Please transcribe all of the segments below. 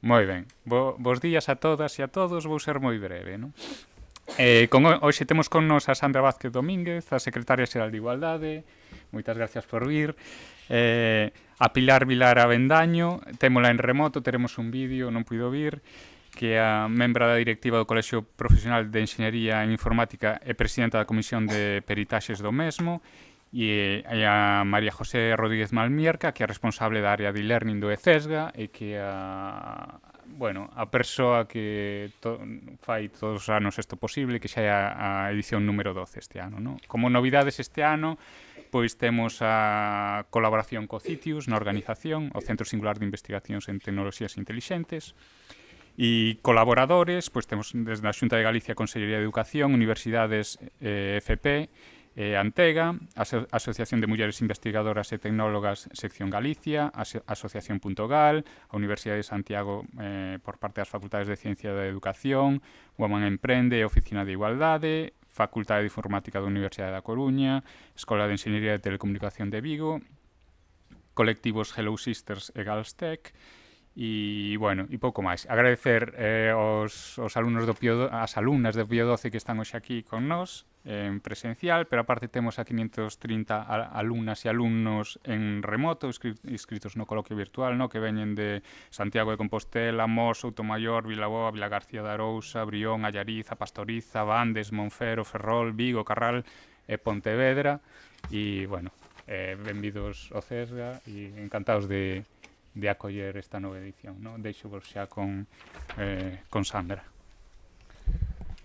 Moi ben. Bos días a todas e a todos, vou ser moi breve, non? Hoxe temos con nos a Sandra Vázquez Domínguez, a Secretaria Xeral de Igualdade. Moitas gracias por vir. A Pilar Vilar Avendaño, témola en remoto, teremos un vídeo, non puido vir, que é a membra da directiva do Colexio Profesional de Enxeñería en Informática e presidenta da Comisión de Peritaxes do mesmo, e a María José Rodríguez Malmierca, que é responsable da área de e-learning do ECESGA e que é a persoa que fai todos os anos isto posible, que xa é a edición número 12 este ano, non? Como novidades este ano, pois temos a colaboración co CITIUS na organización, o Centro Singular de Investigacións en Tecnoloxías Intelixentes, e colaboradores, pois temos desde a Xunta de Galicia, Consellería de Educación, Universidades FP, Antega, Asociación de Mulleres Investigadoras e Tecnólogas Sección Galicia, Asociación Puntogal, a Universidade de Santiago por parte das Facultades de Ciencia da Educación, Woman Emprende e Oficina de Igualdade, Facultade de Informática da Universidade da Coruña, Escola de Enxeñería de Telecomunicación de Vigo, colectivos Hello Sisters e Girls Tech, e, bueno, e pouco máis. Agradecer aos alumnos as alumnas do Pío 12 que están hoxe aquí con nós, en presencial, pero aparte temos a 530 alumnas e alumnos en remoto, inscritos no coloquio virtual, no, que veñen de Santiago de Compostela, Mos, Soutomayor, Vilaboa, Vilagarcía de Arousa, Brión, Allariz, A Pastoriza, Bandes, Monfero, Ferrol, Vigo, Carral e Pontevedra. E, bueno, benvidos ao CESGA e encantados de acoller esta nova edición, no? Deixo vos xa con Sandra.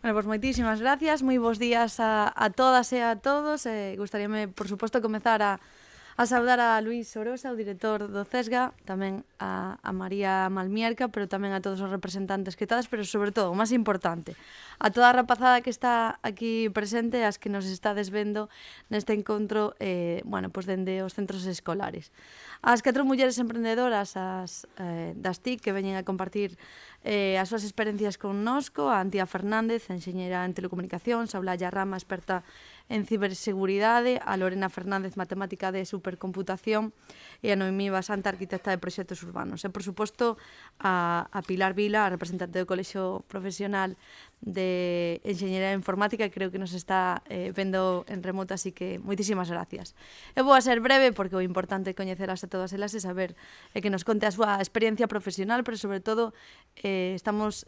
Bueno, pois moitísimas gracias, moi bons días a todas e a todos. Gustaríame, por suposto, comezar a saudar a Luís Orosa, o director do CESGA, tamén a María Malmierca, pero tamén a todos os representantes que estades, pero sobre todo, o máis importante, a toda a rapazada que está aquí presente, as que nos estades vendo neste encontro, pois dende os centros escolares. As 4 mulleres emprendedoras das TIC que veñen a compartir as súas experiencias connosco, a Antía Fernández, enxeñeira en telecomunicacións, a Blaya Rama, experta en ciberseguridade, a Lorena Fernández, matemática de supercomputación, e a Noemí Basanta, arquitecta de proxectos urbanos. E, por suposto, a Pilar Vila, a representante do Colexio Profesional de Enxeñería Informática, que creo que nos está vendo en remoto, así que moitísimas gracias. Eu vou a ser breve, porque o importante é coñecelas a todas elas e saber que nos conte a súa experiencia profesional, pero sobre todo estamos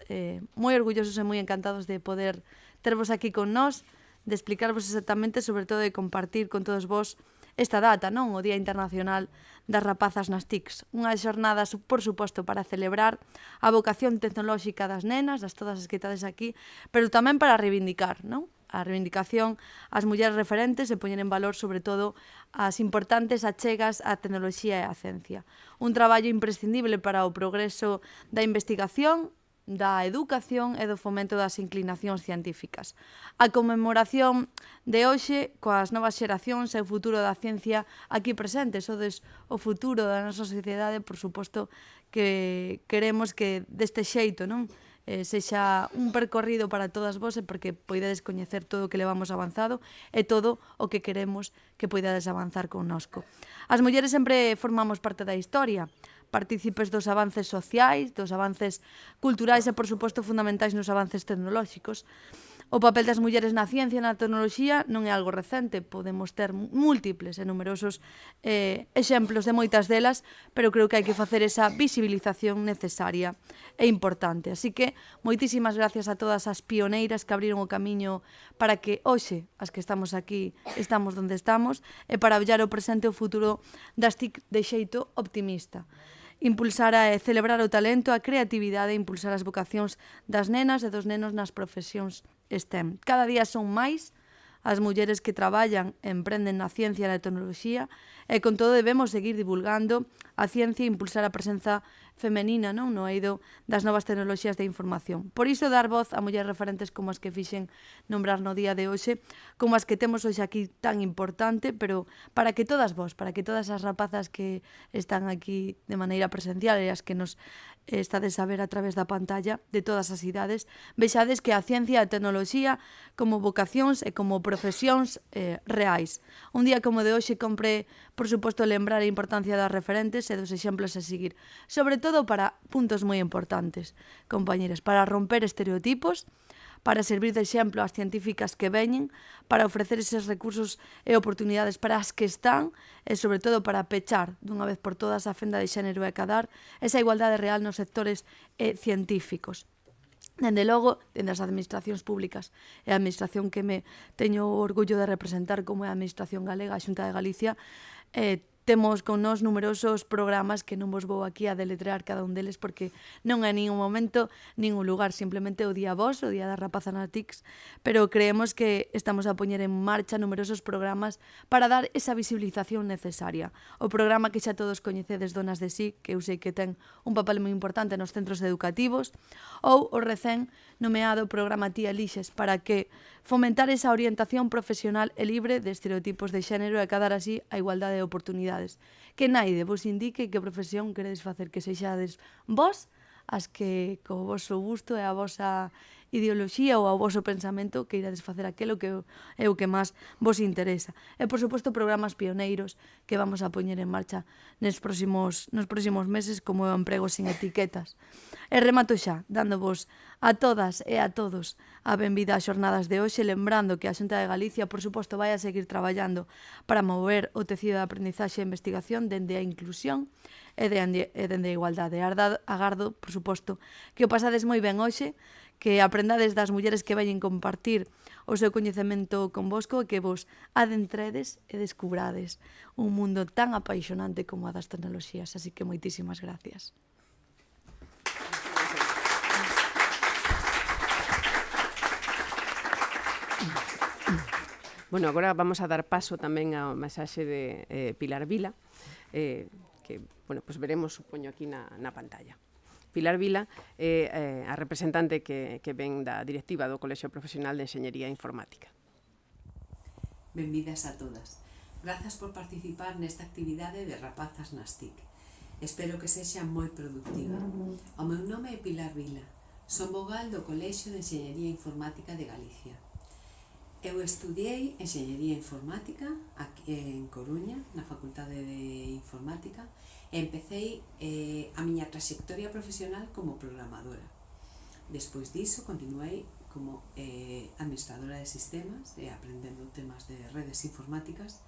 moi orgullosos e moi encantados de poder tervos aquí con nós, de explicarvos exactamente, sobre todo de compartir con todos vos esta data, non? O Día Internacional das Rapazas nas TICs. Unha xornada, por suposto, para celebrar a vocación tecnolóxica das nenas, das todas as que estades aquí, pero tamén para reivindicar, non? A reivindicación ás mulleres referentes e poñer en valor, sobre todo, as importantes achegas á tecnoloxía e á ciencia. Un traballo imprescindible para o progreso da investigación, da educación e do fomento das inclinacións científicas. A conmemoración de hoxe coas novas xeracións e o futuro da ciencia aquí presentes, sodes o futuro da nosa sociedade, por suposto que queremos que deste xeito, non? Sexa un percorrido para todas vos e porque poidedes coñecer todo o que levamos avanzado e todo o que queremos que poidades avanzar connosco. As mulleres sempre formamos parte da historia, partícipes dos avances sociais, dos avances culturais e, por suposto, fundamentais nos avances tecnolóxicos. O papel das mulleres na ciencia e na tecnoloxía non é algo recente, podemos ter múltiples e numerosos exemplos de moitas delas, pero creo que hai que facer esa visibilización necesaria e importante. Así que, moitísimas gracias a todas as pioneiras que abriron o camiño para que hoxe, as que estamos aquí, estamos onde estamos, e para ollar o presente e o futuro das TIC de xeito optimista. Impulsar e celebrar o talento, a creatividade e impulsar as vocacións das nenas e dos nenos nas profesións STEM. Cada día son máis as mulleres que traballan e emprenden na ciencia e na tecnoloxía e con todo debemos seguir divulgando a ciencia e impulsar a presenza femenina, non, no eido das novas tecnoloxías de información. Por iso dar voz a mulleres referentes como as que fixen nombrar no día de hoxe, como as que temos hoxe aquí tan importante, pero para que todas vos, para que todas as rapazas que están aquí de maneira presencial e as que nos estades a ver a través da pantalla de todas as idades, vexades que a ciencia e a tecnoloxía como vocacións e como profesións reais. Un día como de hoxe compre, por suposto, lembrar a importancia das referentes e dos exemplos a seguir. Sobre todo para puntos moi importantes, compañeras, para romper estereotipos, para servir de exemplo ás científicas que veñen, para ofrecer eses recursos e oportunidades para as que están e, sobre todo, para pechar dunha vez por todas a fenda de xénero e cadar esa igualdade real nos sectores científicos. Dende logo, dende as administracións públicas e a administración que me teño o orgullo de representar como é a Administración Galega, a Xunta de Galicia, temos con nós numerosos programas que non vos vou aquí a deletrear cada un deles porque non é nin un momento, nin un lugar, simplemente o día vos, o día da rapaza na TICS, pero creemos que estamos a poñer en marcha numerosos programas para dar esa visibilización necesaria. O programa que xa todos coñecedes, Donas de Sí, que eu sei que ten un papel moi importante nos centros educativos, ou o recén nomeado programa Ti Elixes para que fomentar esa orientación profesional e libre de estereotipos de xénero e cadar así a igualdade de oportunidades. Que naide vos indique que profesión queredes facer, que sexades vos as que co voso gusto e a vosa ideoloxía ou ao voso pensamento que irades facer aquilo que é o que máis vos interesa. E, por suposto, programas pioneiros que vamos a poñer en marcha nos próximos meses, como é o emprego sin etiquetas. E remato xa, dándovos a todas e a todos a benvida ás xornadas de hoxe, lembrando que a Xunta de Galicia, por suposto, vai a seguir traballando para mover o tecido de aprendizaxe e investigación dende a inclusión e dende a igualdade. Agardo, por suposto, que o pasades moi ben hoxe, que aprendades das mulleres que veñen compartir o seu coñecemento convosco e que vos adentredes e descubrades un mundo tan apaixonante como a das tecnoloxías. Así que moitísimas gracias. Bueno, agora vamos a dar paso tamén ao mensaxe de Pilar Vila, que, bueno, pues veremos, supoño, aquí na pantalla. Pilar Vila é a representante que ven da directiva do Colexio Profesional de Enxeñería Informática. Benvidas a todas. Grazas por participar nesta actividade de rapazas nas TIC. Espero que sexa moi productiva. O meu nome é Pilar Vila. Son vogal do Colexio de Enxeñería Informática de Galicia. Eu estudiei Enxeñería Informática aquí en Coruña, na Facultade de Informática, e empecé a miña trayectoria profesional como programadora. Despois diso, continuei como administradora de sistemas e aprendendo temas de redes informáticas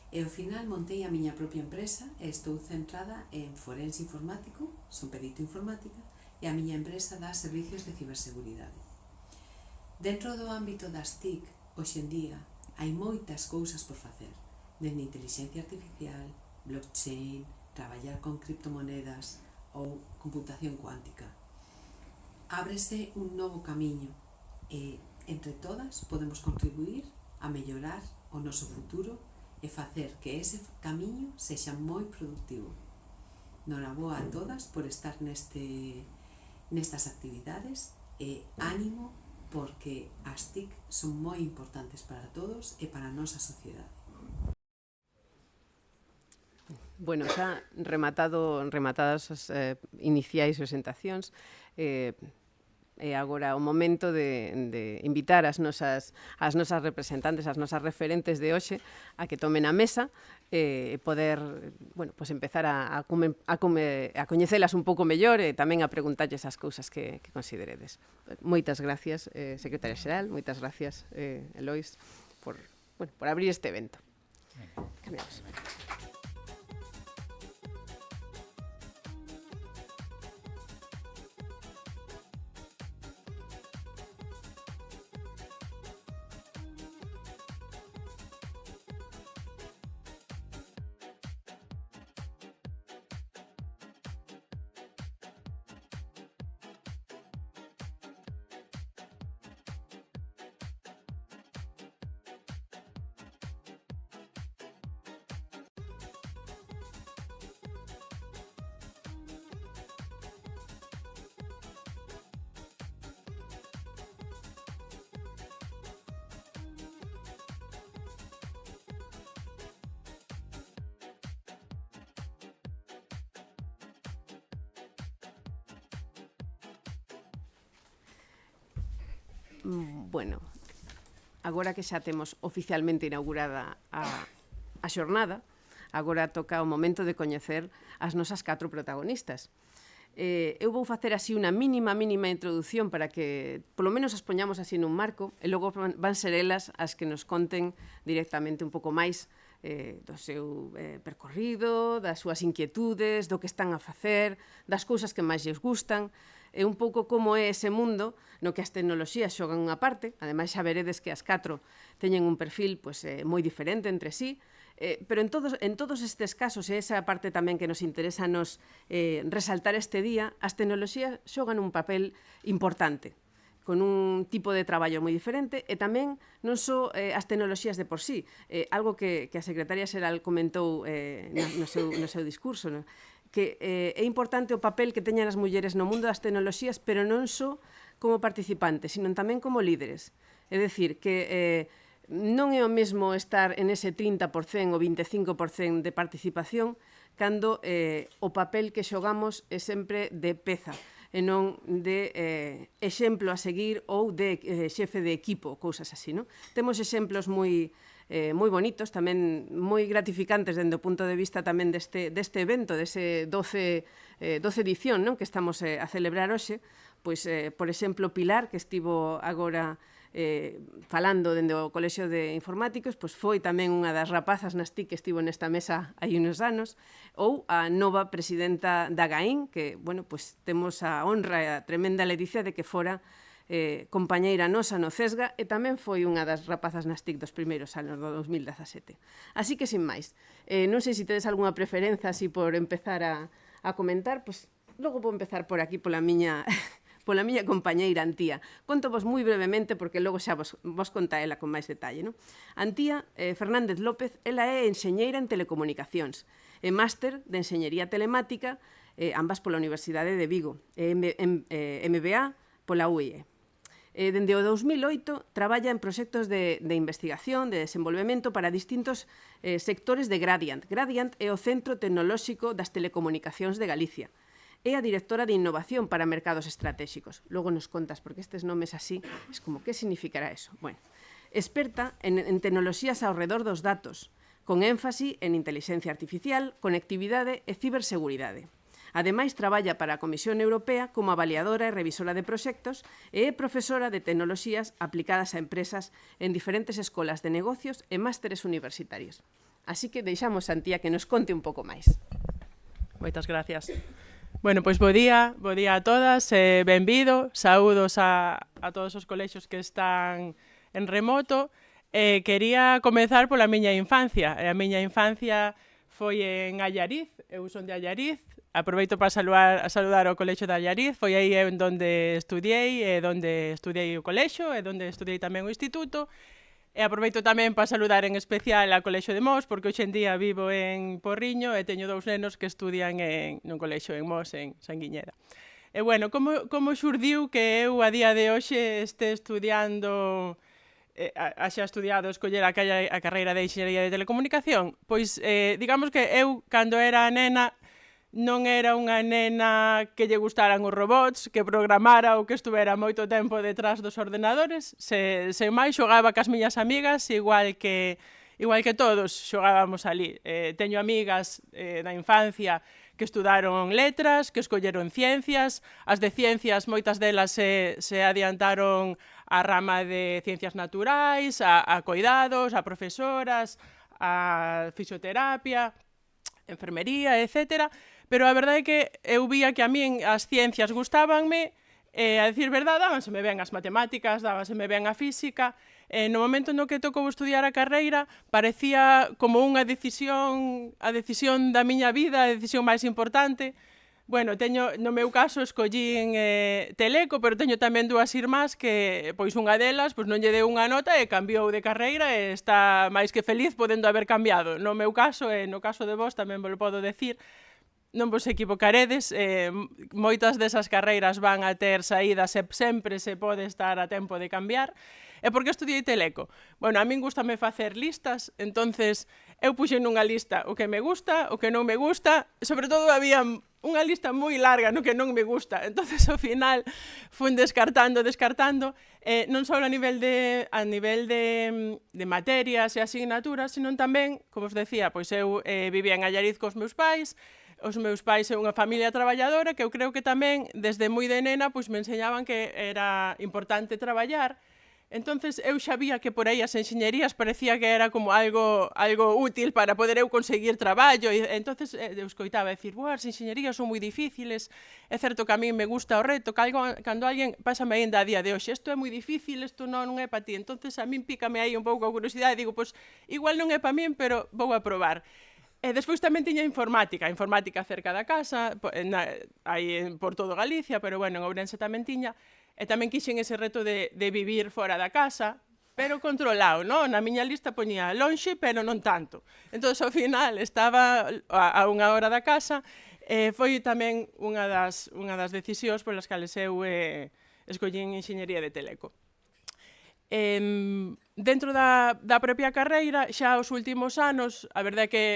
e ao final montei a miña propia empresa e estou centrada en forense informático, son perito informática e a miña empresa dá servicios de ciberseguridade. Dentro do ámbito das TIC, hoxe en día, hai moitas cousas por facer, dende inteligencia artificial, blockchain, traballar con criptomonedas ou computación cuántica. Ábrese un novo camiño e, entre todas, podemos contribuir a mellorar o noso futuro e facer que ese camiño sexa moi productivo. Noraboa a todas por estar nestas actividades e ánimo porque as TIC son moi importantes para todos e para a nosa sociedade. Bueno, xa rematadas as iniciais presentacións, é agora o momento de invitar as nosas representantes, as nosas referentes de hoxe a que tomen a mesa e poder, bueno, pues empezar a coñecelas un pouco mellor e tamén a preguntarlles as cousas que consideredes. Moitas gracias, Secretaria Xeral, moitas gracias, Eloís, por abrir este evento. Cambiamos. Bueno, agora que xa temos oficialmente inaugurada a xornada, agora toca o momento de coñecer as nosas 4 protagonistas. Eu vou facer así unha mínima introducción para que polo menos as poñamos así nun marco e logo van ser elas as que nos conten directamente un pouco máis do seu percorrido, das súas inquietudes, do que están a facer, das cousas que máis lles gustan, e un pouco como é ese mundo no que as tecnoloxías xogan unha parte. Ademais, xa veredes que as 4 teñen un perfil moi diferente entre sí, pero en todos estes casos, e esa parte tamén que nos interesa nos resaltar este día, as tecnoloxías xogan un papel importante, con un tipo de traballo moi diferente, e tamén non só as tecnoloxías de por sí, algo que a secretaria xeral comentou no seu discurso, no? Que é importante o papel que teñan as mulleres no mundo das tecnoloxías, pero non só como participantes, sino tamén como líderes. É dicir, que non é o mesmo estar en ese 30% ou 25% de participación cando o papel que xogamos é sempre de peza e non de exemplo a seguir ou de xefe de equipo, cousas así, non? Temos exemplos moi bonitos, tamén moi gratificantes dende o punto de vista tamén deste evento, dese 12 edición, non, que estamos a celebrar hoxe. Pois, por exemplo, Pilar, que estivo agora falando dende o Colexio de Informáticos, pois foi tamén unha das rapazas nas TIC que estivo nesta mesa hai uns anos, ou a nova presidenta da GAIN, que, bueno, pois temos a honra e a tremenda ledicia de que fora compañeira nosa no CESGA e tamén foi unha das rapazas nas TIC dos primeiros anos do 2017. Así que, sin máis, non sei se tedes algunha preferencia así por empezar a comentar, pois logo vou empezar por aquí pola miña compañeira Antía. Contovos moi brevemente porque logo xa vos conta ela con máis detalle, non? Antía Fernández López, ela é enxeñeira en telecomunicacións, e máster de enxeñería telemática, ambas pola Universidade de Vigo, e MBA pola UIE. Dende o 2008 traballa en proxectos de investigación, de desenvolvemento para distintos sectores de Gradiant. Gradiant é o Centro Tecnolóxico das Telecomunicacións de Galicia. É a directora de Innovación para Mercados Estratégicos. Logo nos contas, porque estes nomes así, es como, que significará eso? Bueno, experta en tecnoloxías ao redor dos datos, con énfasi en inteligencia artificial, conectividade e ciberseguridade. Ademais, traballa para a Comisión Europea como avaliadora e revisora de proxectos e é profesora de tecnoloxías aplicadas a empresas en diferentes escolas de negocios e másteres universitarios. Así que deixamos a Antía que nos conte un pouco máis. Moitas gracias. Bueno, pois bo día a todas, benvido, saúdos a todos os colexios que están en remoto. Quería comezar pola miña infancia. A miña infancia foi en Allariz, eu son de Allariz. Aproveito para saludar ao colexio de Allariz, foi aí onde estudiei, onde estudiei o colexio, e onde estudiei tamén o instituto. E aproveito tamén para saludar en especial ao Colexio de Mos, porque hoxe en día vivo en Porriño e teño 2 nenos que estudian nun colexio en Mos, en Sanguiñeda. E, bueno, como xurdiu que eu a día de hoxe este estudiando, xa estudiado escoller a carreira de Enxeñería de Telecomunicación? Pois, digamos que eu, cando era nena, non era unha nena que lle gustaran os robots, que programara ou que estuvera moito tempo detrás dos ordenadores. Sen máis, xogaba cas miñas amigas, igual que todos xogábamos ali. Teño amigas da infancia que estudaron letras, que escolleron ciencias. As de ciencias, moitas delas se adiantaron á rama de ciencias naturais, a coidados, a profesoras, a fisioterapia, enfermería, etcétera. Pero a verdade é que eu vía que a min as ciencias gustábanme, a decir verdade, dábanseme ben as matemáticas, dábanseme ben a física. No momento no que tocou estudiar a carreira, parecía como unha decisión, a decisión da miña vida, a decisión máis importante. Bueno, no meu caso, escollín Teleco, pero teño tamén 2 irmás que, pois unha delas, pois non lle deu unha nota e cambiou de carreira e está máis que feliz podendo haber cambiado. No meu caso, e no caso de vos tamén vos podo decir, non vos equivocaredes, moitas desas carreiras van a ter saídas e sempre se pode estar a tempo de cambiar. E por que estudiei Teleco? Bueno, a min gustame facer listas, entonces eu puxen nunha lista o que me gusta, o que non me gusta, e sobre todo había unha lista moi larga no que non me gusta, entonces ao final fun descartando, non só a nivel de materias e asignaturas, sino tamén, como os decía, pois eu vivía en Allariz cos meus pais. os meus pais é unha familia traballadora que eu creo que tamén, desde moi de nena, pois me enseñaban que era importante traballar. Entonces, eu xa vía que por aí as enxeñerías parecía que era como algo útil para poder eu conseguir traballo. E entonces, eu escoitaba decir, as enxeñerías son moi difíciles, é certo que a mí me gusta o reto, cando alguén, pásame ainda a día de hoxe, isto é moi difícil, isto non é para ti. Entonces, a min pícame aí un pouco a curiosidade, digo, pois, igual non é para min, pero vou a probar. E despois tamén tiña informática cerca da casa, aí por todo Galicia, pero bueno, en Ourense tamén tiña. E tamén quixen ese reto de vivir fora da casa, pero controlado, non? Na miña lista poñía lonxe, pero non tanto. Entón, ao final, estaba a unha hora da casa, foi tamén unha das decisións polas cales eu escollín enxeñería de Teleco. Dentro da propia carreira, xa os últimos anos, a verdade é que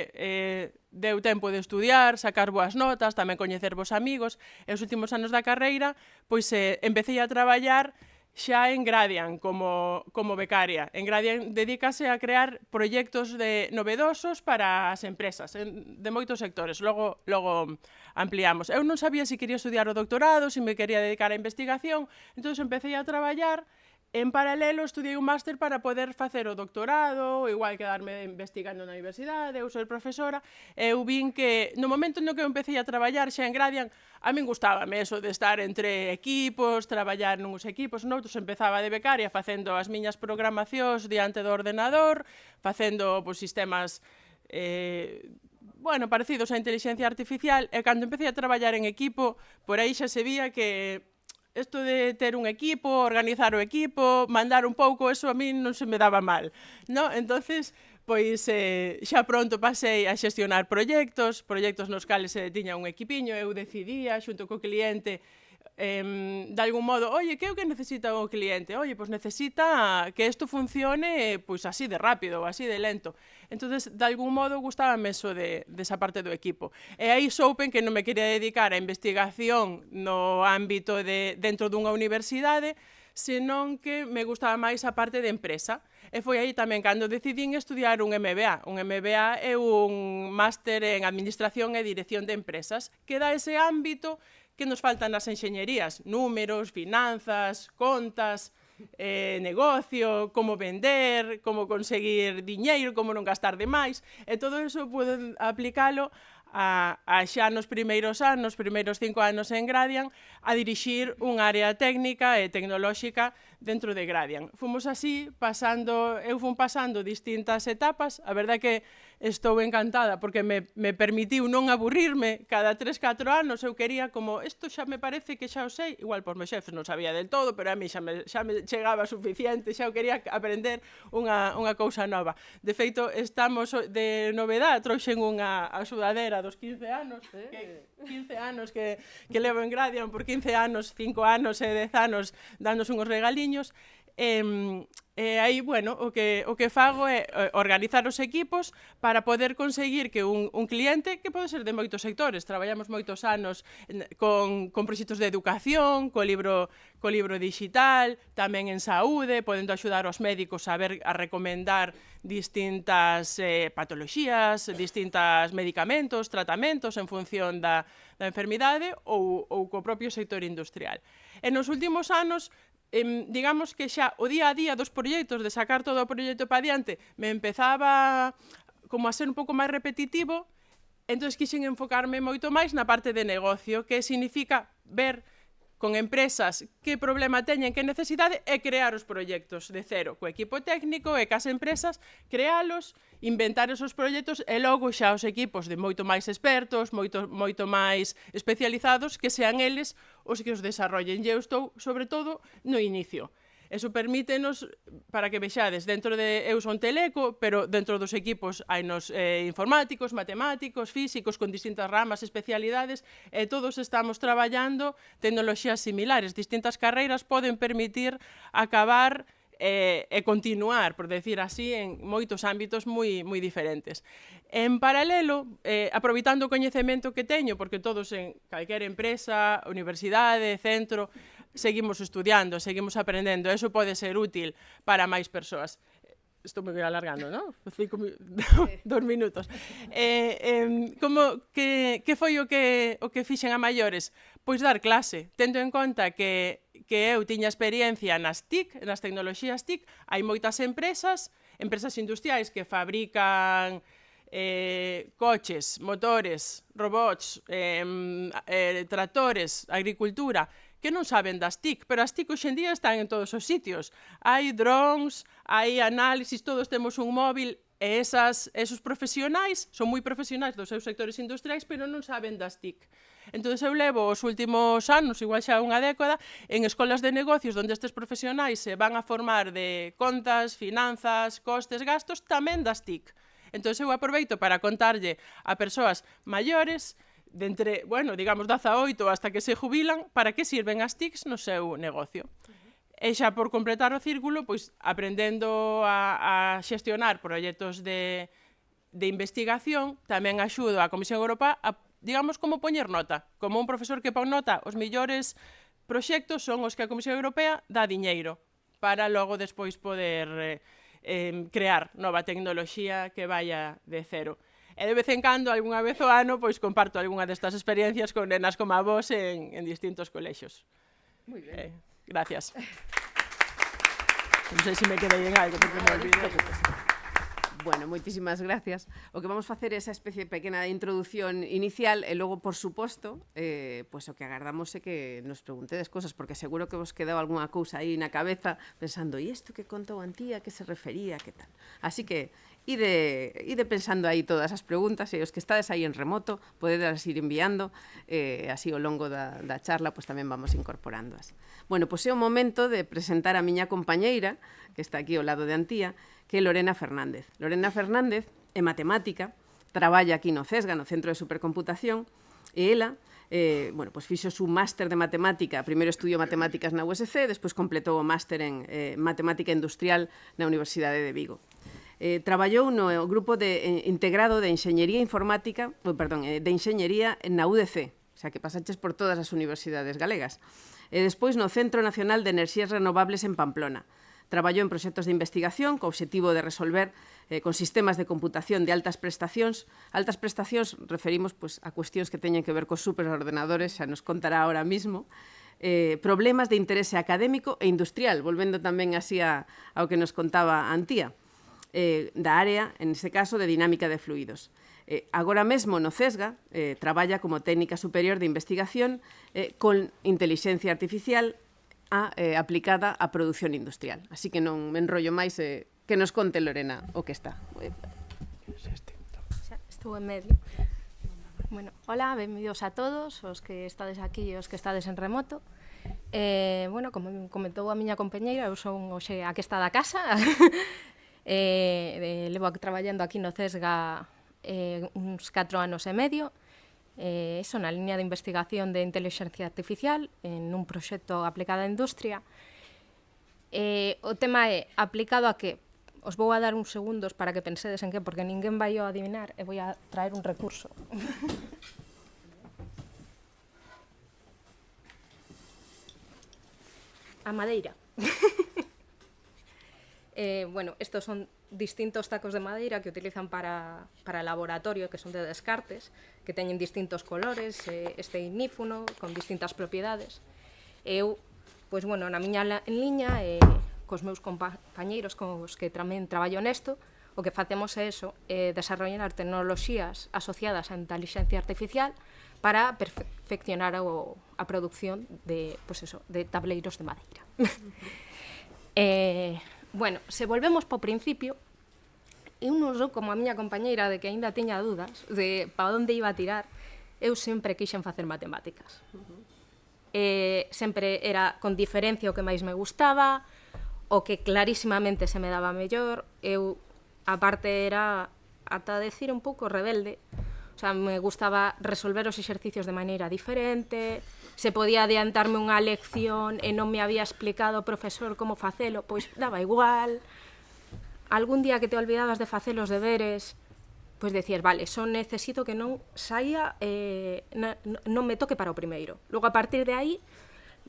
deu tempo de estudiar, sacar boas notas, tamén coñecer vos amigos, e os últimos anos da carreira, pois empecé a traballar xa en Gradian como becaria. En Gradian dedícase a crear proxectos novedosos para as empresas, de moitos sectores. Logo ampliamos. Eu non sabía se quería estudiar o doctorado, se me quería dedicar á investigación, entón empecé a traballar. En paralelo, estudiei un máster para poder facer o doctorado, igual quedarme investigando na universidade, eu ser profesora. Eu vin que, no momento no que eu empecé a traballar xa en Gradian, a min gustábame eso de estar entre equipos, traballar nuns equipos, noutros empezaba de becaria facendo as miñas programacións diante do ordenador, facendo sistemas parecidos á inteligencia artificial, e cando empecé a traballar en equipo, por aí xa se vía que isto de ter un equipo, organizar o equipo, mandar un pouco, eso a mí non se me daba mal, non? Entonces, pois xa pronto pasei a xestionar proxectos nos cales tiña un equipiño, eu decidía, xunto co cliente, de algún modo, oye, que é o que necesita o cliente? Oye, pois necesita que isto funcione pois así de rápido ou así de lento. Entonces, de algún modo, gustábame eso desa parte do equipo. E aí soupen que non me quería dedicar á investigación no ámbito dentro dunha universidade, senón que me gustaba máis a parte de empresa. E foi aí tamén cando decidín estudiar un MBA. Un MBA é un máster en Administración e Dirección de Empresas, que dá ese ámbito que nos faltan nas enxeñerías, números, finanzas, contas, negocio, como vender, como conseguir diñeiro, como non gastar demais, e todo iso poden aplicalo a xa nos primeiros 5 anos en Gradian, a dirixir un área técnica e tecnolóxica dentro de Gradian. Fomos así, eu fui pasando distintas etapas, a verdade que estou encantada porque me permitiu non aburrirme cada 3-4 anos, eu quería como, isto xa me parece que xa o sei, igual por meus xefes non sabía del todo, pero a mí xa me chegaba suficiente, xa eu quería aprender unha cousa nova. De feito, estamos de novedade, trouxen unha sudadera dos 15 anos, 15 anos que levo en Gradian, por 15 anos, 5 anos e 10 anos dándos unhos regaliños. E aí, bueno, o que fago é organizar os equipos para poder conseguir que un cliente, que pode ser de moitos sectores, traballamos moitos anos con proxectos de educación, co libro digital, tamén en saúde, podendo axudar os médicos a recomendar distintas patoloxías, distintos medicamentos, tratamentos en función da enfermidade ou co propio sector industrial. En os últimos anos, digamos que xa o día a día dos proxectos, de sacar todo o proxecto para diante, me empezaba como a ser un pouco máis repetitivo, entón quixen enfocarme moito máis na parte de negocio, que significa ver con empresas que problema teñen, que necesidade, e crear os proxectos de cero, co equipo técnico e cas empresas, crealos, inventar esos proxectos e logo xa os equipos de moito máis expertos, moito máis especializados, que sean eles os que os desarrollen. E eu estou, sobre todo, no inicio. Eso permítenos, para que vexades, eu son Teleco, pero dentro dos equipos hai nos informáticos, matemáticos, físicos, con distintas ramas, especialidades, e todos estamos traballando tecnoloxías similares. Distintas carreiras poden permitir acabar e continuar, por decir así, en moitos ámbitos moi diferentes. En paralelo, aproveitando o coñecemento que teño, porque todos en calquera empresa, universidade, centro, seguimos estudiando, seguimos aprendendo, eso pode ser útil para máis persoas. estou me alargando, non? 2 minutos. Que foi o que fixen a maiores? Pois dar clase, tendo en conta que eu tiña experiencia nas TIC, nas tecnoloxías TIC, hai moitas empresas industriais que fabrican coches, motores, robots, tractores, agricultura, que non saben das TIC, pero as TIC hoxe en día están en todos os sitios. Hai drones, hai análisis, todos temos un móvil, e esos profesionais son moi profesionais dos seus sectores industriais, pero non saben das TIC. Entón, eu levo os últimos anos, igual xa unha década, en escolas de negocios onde estes profesionais se van a formar de contas, finanzas, costes, gastos, tamén das TIC. Entón, eu aproveito para contarlle a persoas maiores, de entre, bueno, digamos, 18 hasta que se jubilan, para que sirven as TICs no seu negocio. E xa por completar o círculo, pois aprendendo a xestionar proxectos de investigación, tamén axudo a Comisión Europea a, digamos, como poñer nota. Como un profesor que pon nota, os millores proxectos son os que a Comisión Europea dá diñeiro para logo despois poder crear nova tecnoloxía que vaya de cero. E de vez en cando, algunha vez ao ano, pois comparto algunha destas experiencias con nenas como a vos en distintos colexios. Moi ben. Gracias. Non sei se me quedei en algo, porque me olvidei. Bueno, moitísimas gracias. O que vamos facer é esa especie pequena de introdución inicial e logo, por suposto, pois o que agardamos é que nos preguntedes cosas, porque seguro que vos quedou algunha cousa aí na cabeza pensando, e isto que contou Antía, que se refería, que tal? Así que ide pensando aí todas as preguntas e os que estades aí en remoto podedes ir enviando, así ao longo da charla pois tamén vamos incorporándoas. Bueno, pois é o momento de presentar a miña compañeira, que está aquí ao lado de Antía, que é Lorena Fernández. Lorena Fernández é matemática, traballa aquí no CESGA, no Centro de Supercomputación, e ela pois fixo su máster de matemática, primeiro estudiou matemáticas na USC, despois completou o máster en matemática industrial na Universidade de Vigo. Traballou no grupo integrado de Enxeñería Informática, de Enxeñería na UDC, o sea que pasaches por todas as universidades galegas. E despois no Centro Nacional de Enerxías Renovables en Pamplona. Traballou en proxectos de investigación co obxectivo de resolver con sistemas de computación de altas prestacións. Altas prestacións referimos a cuestións que teñen que ver cos superordenadores, xa nos contará ahora mismo. Problemas de interese académico e industrial, volvendo tamén así ao que nos contaba Antía, da área, en ese caso, de dinámica de fluidos. Agora mesmo no CESGA traballa como técnica superior de investigación con inteligencia artificial aplicada á produción industrial. Así que non me enrollo máis, que nos conte Lorena o que está. Xa estou en medio. Bueno, hola, benvidos a todos, os que estades aquí e os que estades en remoto. Bueno, como comentou a miña compañeira, eu son hoxe a que está da casa. Levo traballando aquí no CESGA uns 4 anos e medio. Eso na línea de investigación de inteligencia artificial en un proxecto aplicado á industria. O tema é aplicado a que? Os vou a dar uns segundos para que pensedes en que, porque ninguén vai a adivinar, e vou a traer un recurso. A madeira. Bueno, estos son distintos tacos de madeira que utilizan para laboratorio, que son de descartes, que teñen distintos colores, este ignífuno, con distintas propiedades. Eu, pois, bueno, na miña liña, cos meus compañeiros cos que tamén traballo nesto, o que facemos é eso, desarrollar tecnoloxías asociadas á inteligencia artificial para perfeccionar a produción de, pois eso, de tableiros de madeira. Bueno, se volvemos po principio, eu non sou como a miña compañeira de que aínda teña dúdas de para onde iba a tirar, eu sempre quixen facer matemáticas. Sempre era con diferencia o que máis me gustaba, o que clarísimamente se me daba mellor. Eu, aparte, era, ata decir, un pouco rebelde. O sea, me gustaba resolver os exercicios de maneira diferente, se podía adiantarme unha lección e non me había explicado o profesor como facelo, pois daba igual. Algún día que te olvidabas de facer os deberes, pois decías, vale, só necesito que non saia, non me toque para o primeiro. Logo, a partir de aí,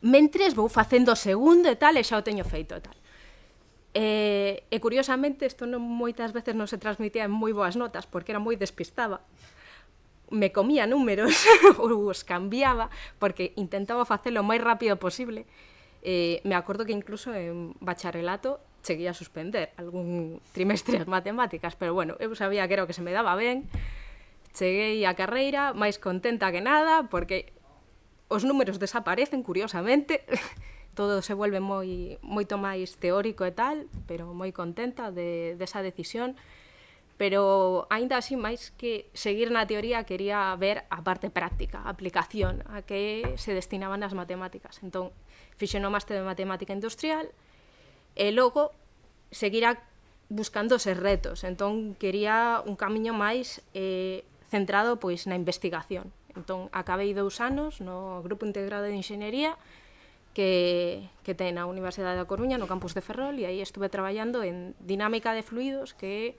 mentres vou facendo o segundo e tal, e xa o teño feito e tal. E curiosamente, isto non moitas veces non se transmitía en moi boas notas, porque era moi despistada. Me comía números ou os cambiaba, porque intentaba facelo o máis rápido posible. Me acordo que incluso en bacharelato cheguei a suspender algún trimestre as matemáticas, pero bueno, eu sabía que era o que se me daba ben. Cheguei á carreira máis contenta que nada, porque os números desaparecen, curiosamente. Todo se vuelve moito máis teórico e tal, pero moi contenta desa decisión. Pero, aínda así, máis que seguir na teoría, quería ver a parte práctica, a aplicación, a que se destinaban as matemáticas. Entón, fixen o máster de matemática industrial, e logo seguir buscando eses retos. Entón, quería un camiño máis centrado pois na investigación. Entón, acabei 2 anos no Grupo Integrado de Enxeñería, que ten a Universidade da Coruña, no campus de Ferrol, e aí estuve traballando en dinámica de fluidos, que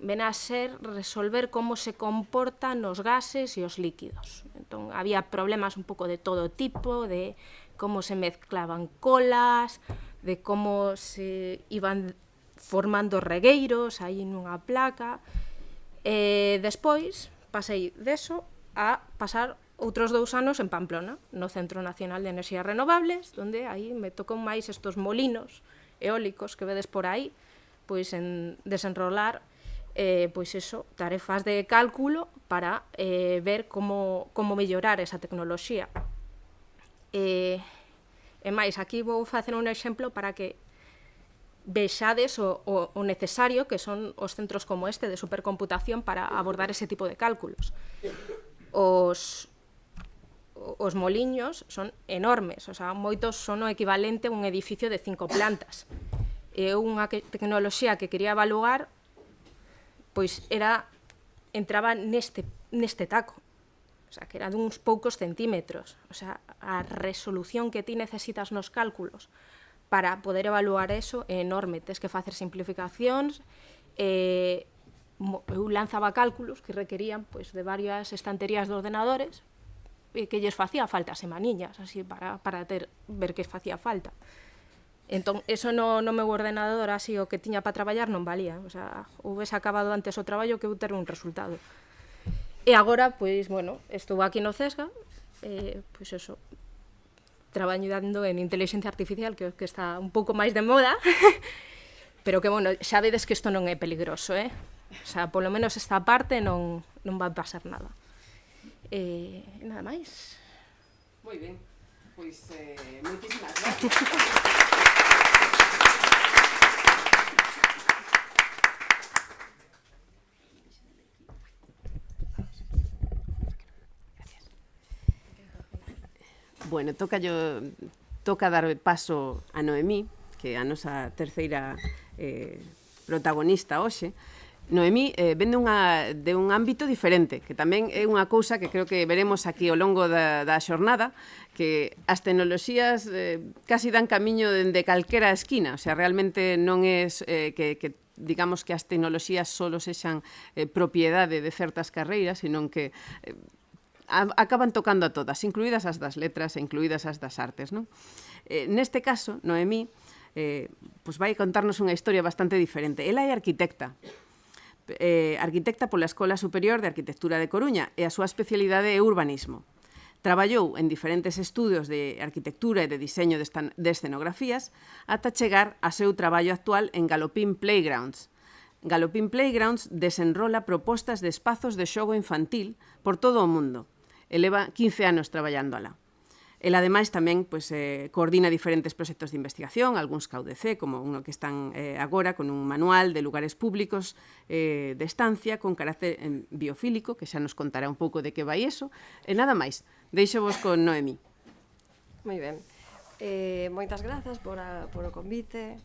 ven a ser resolver como se comportan os gases e os líquidos. Entón, había problemas un pouco de todo tipo, de como se mezclaban colas, de como se iban formando regueiros aí nunha placa. E despois pasei deso a pasar outros 2 anos en Pamplona, no Centro Nacional de Enerxías Renovables, onde aí me tocou máis estos molinos eólicos que vedes por aí, pois en desenrolar pois eso, tarefas de cálculo para ver como mellorar esa tecnoloxía. E máis, aquí vou facer un exemplo para que vexades o necesario que son os centros como este de supercomputación para abordar ese tipo de cálculos. Os moliños son enormes, o sea, moitos son o equivalente a un edificio de 5 plantas. E unha tecnoloxía que quería evaluar, pois entraba neste taco, o sea, que era duns poucos centímetros. O sea, a resolución que ti necesitas nos cálculos para poder evaluar eso é enorme. Tes que facer simplificacións, eu lanzaba cálculos que requerían pois, de varias estanterías de ordenadores, e que lles facía falta semaniñas, así, para ver que facía falta. Entón, eso no meu ordenador, así, o que tiña para traballar non valía. O sea, houvese acabado antes o traballo que eu ter un resultado. E agora, pois, bueno, estou aquí no CESGA, pois eso, traballando en inteligencia artificial, que está un pouco máis de moda, pero que, bueno, xa vedes que isto non é peligroso, O sea, polo menos esta parte non vai pasar nada. Nada máis. Moi ben, pois moitísimas gracias. Bueno, toca dar paso a Noemí, que é a nosa terceira protagonista hoxe. Noemí ven de un ámbito diferente, que tamén é unha cousa que creo que veremos aquí ao longo da xornada, que as tecnoloxías casi dan camiño dende calquera esquina, o sea, realmente non é que digamos que as tecnoloxías solo sexan propiedade de certas carreiras, senón que acaban tocando a todas, incluídas as das letras e incluídas as das artes, non? Neste caso, Noemí pois vai contarnos unha historia bastante diferente. Ela é arquitecta pola Escola Superior de Arquitectura de Coruña e a súa especialidade é urbanismo. Traballou en diferentes estudios de arquitectura e de diseño de escenografías ata chegar a seu traballo actual en Galopin Playgrounds. Galopin Playgrounds desenrola propostas de espazos de xogo infantil por todo o mundo e leva 15 anos traballando alá. Ela, ademais, tamén coordina diferentes proxectos de investigación, algúns CAUDC, como uno que están agora, con un manual de lugares públicos de estancia con carácter biofílico, que xa nos contará un pouco de que vai eso. E nada máis, deixo vos con Noemí. Moi ben. Moitas grazas por o convite.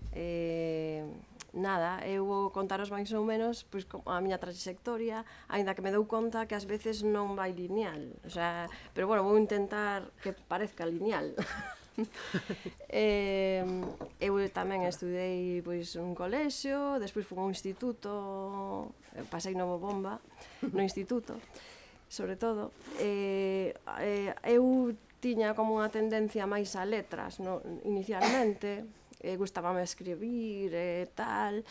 Nada, eu vou contaros máis ou menos pois, a miña traxectoria, aínda que me dou conta que ás veces non vai lineal. O sea, pero bueno, vou intentar que parezca lineal. Eu tamén estudei pois, un colexio, despois fui a un instituto, pasei no bomba no instituto, sobre todo. Eu tiña como unha tendencia máis a letras, inicialmente. gustábame escribir e tal.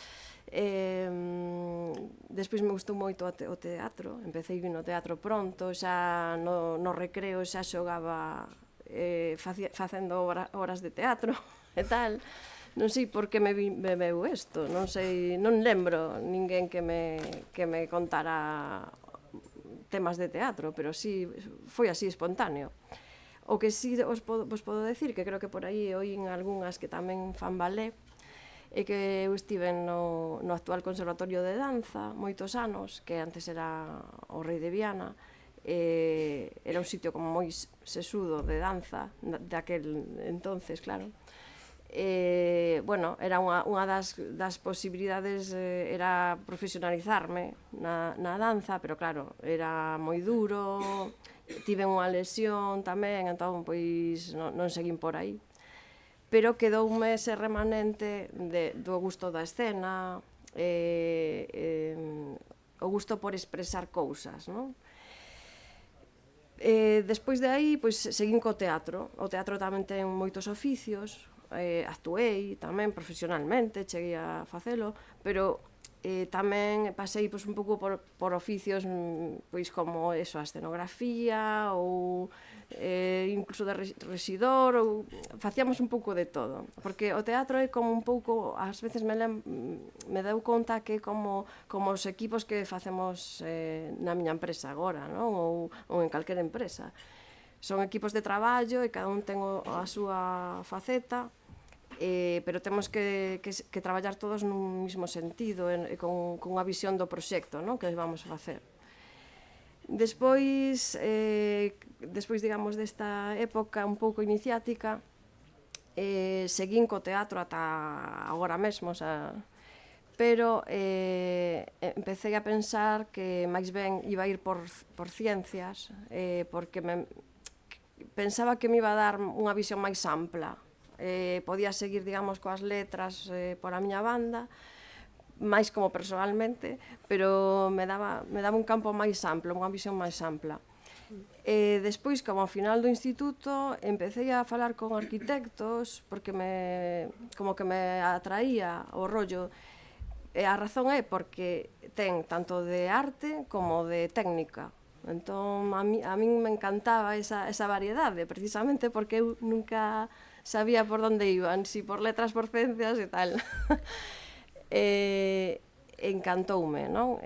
Despois me gustou moito o teatro, empecé no teatro pronto, xa no recreo xa xogaba facendo horas de teatro e tal. Non sei por que me veu isto, non sei, non lembro ninguén que me contara temas de teatro, pero sí, foi así espontáneo. O que sí vos podo decir, que creo que por aí oín algunhas que tamén fan ballet, é que eu estive no actual Conservatorio de Danza moitos anos, que antes era o Rei de Viana, era un sitio como moi sesudo de danza, daquel entonces, claro. Bueno, era unha das posibilidades, era profesionalizarme na danza, pero claro, era moi duro, tive unha lesión tamén, entón, pois, non seguín por aí. Pero quedoume ese remanente do gusto da escena, o gusto por expresar cousas, non? Despois de aí, pois, seguín co teatro. O teatro tamén ten moitos oficios, actuei tamén profesionalmente, cheguei a facelo, pero tamén pasei pois, un pouco por oficios pois, como eso, a escenografía ou incluso de rexidor, ou facíamos un pouco de todo, porque o teatro é como un pouco, ás veces me dou conta que é como os equipos que facemos na miña empresa agora, non? Ou en calquera empresa. Son equipos de traballo e cada un ten a súa faceta, pero temos que traballar todos nun mismo sentido e con unha visión do proxecto, non? Que vamos a facer. Despois, digamos, desta época un pouco iniciática, seguín co teatro ata agora mesmo, pero empecé a pensar que máis ben iba a ir por ciencias, porque pensaba que me iba a dar unha visión máis ampla. Podía seguir, digamos, coas letras por a miña banda, máis como personalmente, pero me daba un campo máis amplo, unha visión máis ampla. Despois, como ao final do instituto, empecé a falar con arquitectos, porque como que me atraía o rollo. A razón é porque ten tanto de arte como de técnica. Entón, a min me encantaba esa variedade, precisamente porque eu nunca sabía por onde iban, si por letras, por ciencias e tal. Encantoume, non?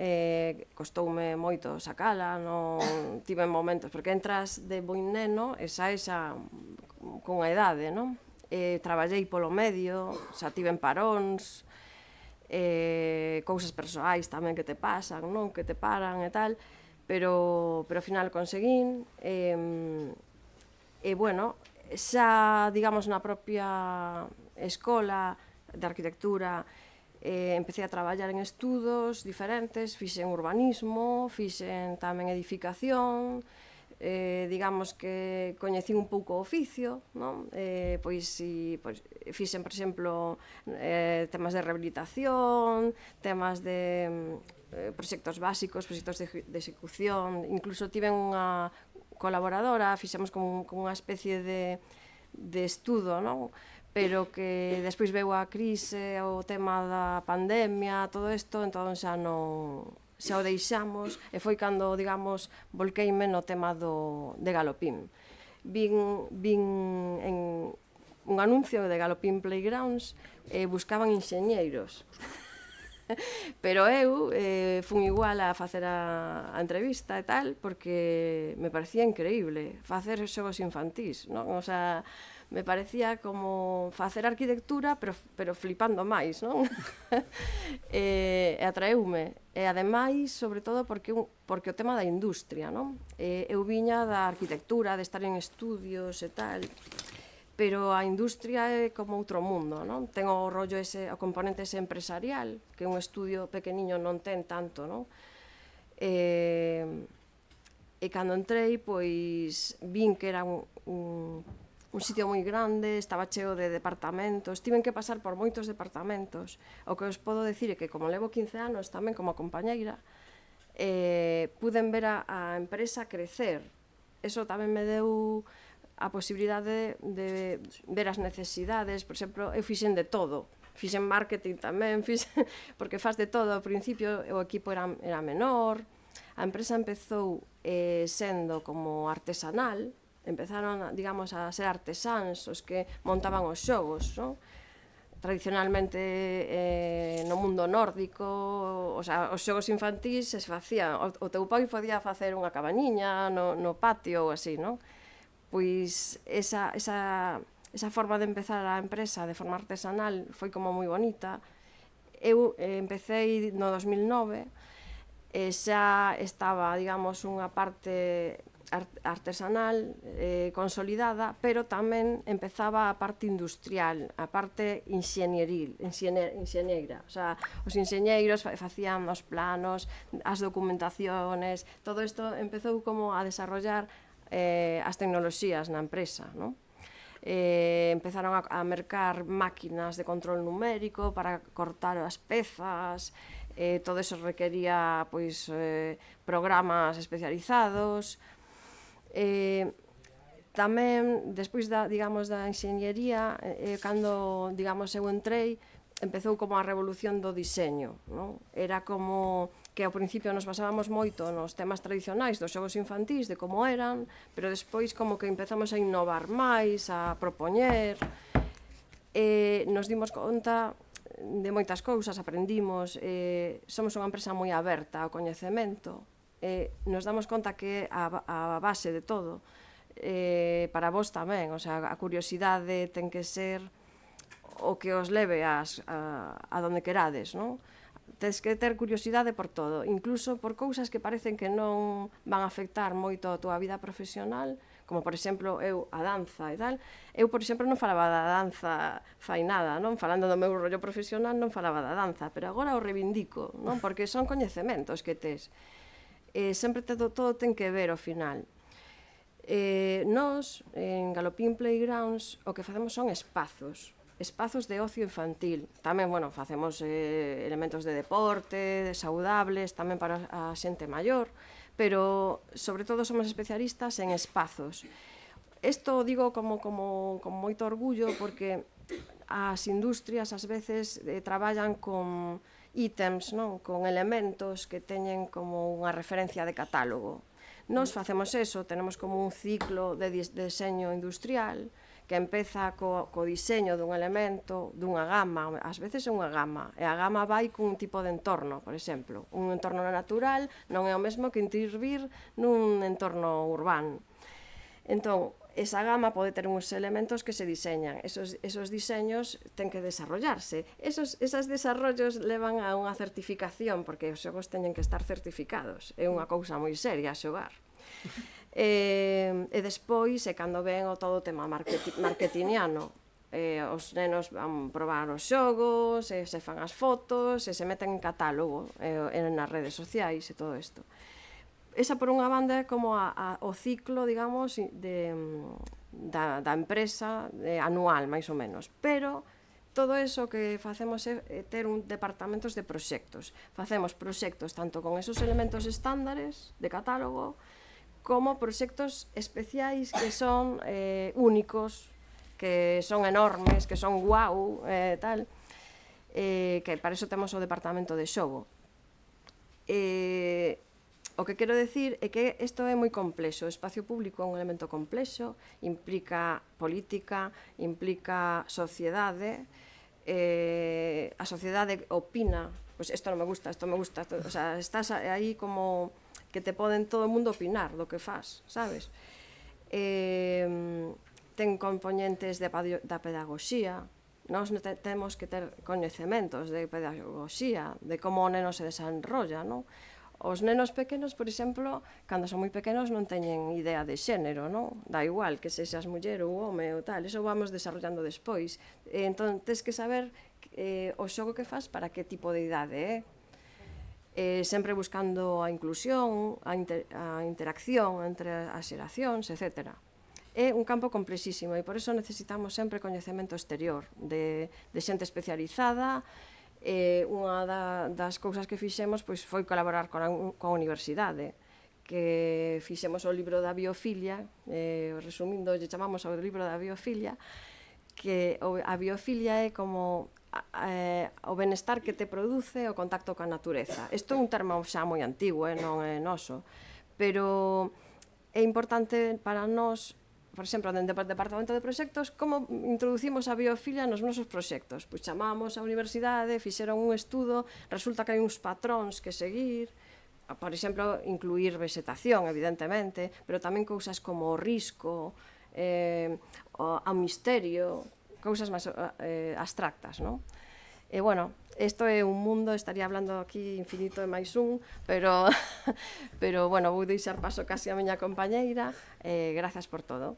Costoume moito sacala, non tive momentos, porque entras de moi neno e saes con a idade, non? Traballei polo medio, xa tiven paróns, cousas persoais tamén que te pasan, non? Que te paran e tal, pero ao final conseguín, e bueno, xa, digamos, na propia escola de arquitectura, empecé a traballar en estudos diferentes, fixen urbanismo, fixen tamén edificación, digamos que coñecín un pouco o oficio, non? Pois fixen, por exemplo, temas de rehabilitación, temas de proxectos básicos, proxectos de execución, incluso tiven unha colaboradora, fixemos como unha especie de estudo, non? Pero que despois veu a crise, o tema da pandemia, todo isto, entón xa o deixamos, e foi cando, digamos, volqueime no tema de Galopín. Vin en un anuncio de Galopín Playgrounds e buscaban enxeñeiros. Pero eu fun igual a facer a entrevista e tal, porque me parecía increíble facer xogos infantís, non? O sea, me parecía como facer arquitectura, pero flipando máis, non? E atraeume. E ademais, sobre todo, porque o tema da industria, non? Eu viña da arquitectura, de estar en estudios e tal, pero a industria é como outro mundo, non? Ten o rollo o componente ese empresarial, que un estudio pequeniño non ten tanto, non? E cando entrei, pois, vin que era un sitio moi grande, estaba cheo de departamentos, tiven que pasar por moitos departamentos. O que os podo decir é que, como levo 15 anos tamén como compañeira, puden ver a empresa crecer. Eso tamén me deu a posibilidade de ver as necesidades. Por exemplo, eu fixen de todo. Fixen marketing tamén, porque faz de todo. Ao principio o equipo era menor, a empresa empezou sendo como artesanal, empezaron, digamos, a ser artesáns os que montaban os xogos, non? Tradicionalmente no mundo nórdico, o sea, os xogos infantís se facían, o teu pai podía facer unha cabaniña no patio ou así, non? Pois esa forma de empezar a empresa de forma artesanal foi como moi bonita. Eu empecé no 2009, xa estaba, digamos, unha parte artesanal consolidada, pero tamén empezaba a parte industrial, a parte inxeñeira. O sea, os inxeñeiros facían os planos, as documentaciones, todo isto empezou como a desarrollar as tecnoloxías na empresa, non? Empezaron a mercar máquinas de control numérico para cortar as pezas, todo eso requería pois programas especializados. Tamén, despois da enxeñería, cando, digamos, eu entrei, empezou como a revolución do diseño, non? Era como que ao principio nos basábamos moito nos temas tradicionais dos xogos infantís, de como eran, pero despois como que empezamos a innovar máis, a propoñer, nos dimos conta de moitas cousas, aprendimos, somos unha empresa moi aberta ao coñecemento, nos damos conta que a base de todo, para vos tamén, o sea, a curiosidade ten que ser o que os leve a donde querades, non? Tens que ter curiosidade por todo, incluso por cousas que parecen que non van a afectar moito a túa vida profesional, como, por exemplo, eu, a danza e tal. Eu, por exemplo, non falaba da danza fai nada, non? Falando do meu rollo profesional non falaba da danza, pero agora o reivindico, non? Porque son coñecementos que tes. Sempre todo ten que ver ao final. Nós, en Galopín Playgrounds, o que facemos son espazos de ocio infantil. Tamén, bueno, facemos elementos de deporte, saudables, tamén para a xente maior, pero, sobre todo, somos especialistas en espazos. Isto digo con moito orgullo, porque as industrias, ás veces, traballan con ítems, non? Con elementos que teñen como unha referencia de catálogo. Nos facemos eso, tenemos como un ciclo de diseño industrial que empeza co diseño dun elemento, dunha gama, ás veces é unha gama, e a gama vai cun tipo de entorno, por exemplo. Un entorno natural non é o mesmo que intervir nun entorno urbano. Entón, esa gama pode ter uns elementos que se diseñan. Esos diseños ten que desarrollarse. Esos desarrollos levan a unha certificación, porque os xogos teñen que estar certificados. É unha cousa moi seria xogar. E despois, cando ven todo o tema marketingiano, os nenos van probar os xogos, se fan as fotos, se meten en catálogo, nas redes sociais e todo isto. Esa, por unha banda, é como o ciclo, digamos, da empresa anual, máis ou menos. Pero todo eso que facemos é ter un departamentos de proxectos. Facemos proxectos tanto con esos elementos estándares de catálogo como proxectos especiais que son únicos, que son enormes, que son guau, tal, que para iso temos o departamento de xogo. O que quero decir é que isto é moi complexo. O espacio público é un elemento complexo, implica política, implica sociedade. A sociedade opina, pois isto non me gusta, isto me gusta. O sea, estás aí como que te poden todo o mundo opinar do que faz, sabes? Ten componentes da pedagogía. Nós temos que ter coñecementos de pedagogía, de como o neno se desenrolla, non? Os nenos pequenos, por exemplo, cando son moi pequenos non teñen idea de xénero, non? Da igual que sexas muller ou home ou tal, eso vamos desarrollando despois. Entón, tens que saber o xogo que faz para que tipo de idade é. Sempre buscando a inclusión, a interacción entre as xeracións, etc. É un campo complexísimo e por eso necesitamos sempre coñecemento exterior de xente especializada. Unha das cousas que fixemos foi colaborar con a universidade, que fixemos o libro da biofilia, resumindo, lle chamamos o libro da biofilia, que a biofilia é como o benestar que te produce o contacto coa natureza. Isto é un termo xa moi antigo, non é noso, pero é importante para nós, por exemplo, dentro do Departamento de Proxectos, como introducimos a biofilia nos nosos proxectos. Pois chamamos á universidade, fixeron un estudo, resulta que hai uns patróns que seguir, por exemplo, incluir vegetación, evidentemente, pero tamén cousas como o risco, o misterio, cousas máis abstractas, non? E, bueno, isto é un mundo, estaría hablando aquí infinito e máis un, pero, bueno, vou deixar paso casi a miña compañeira. Grazas por todo.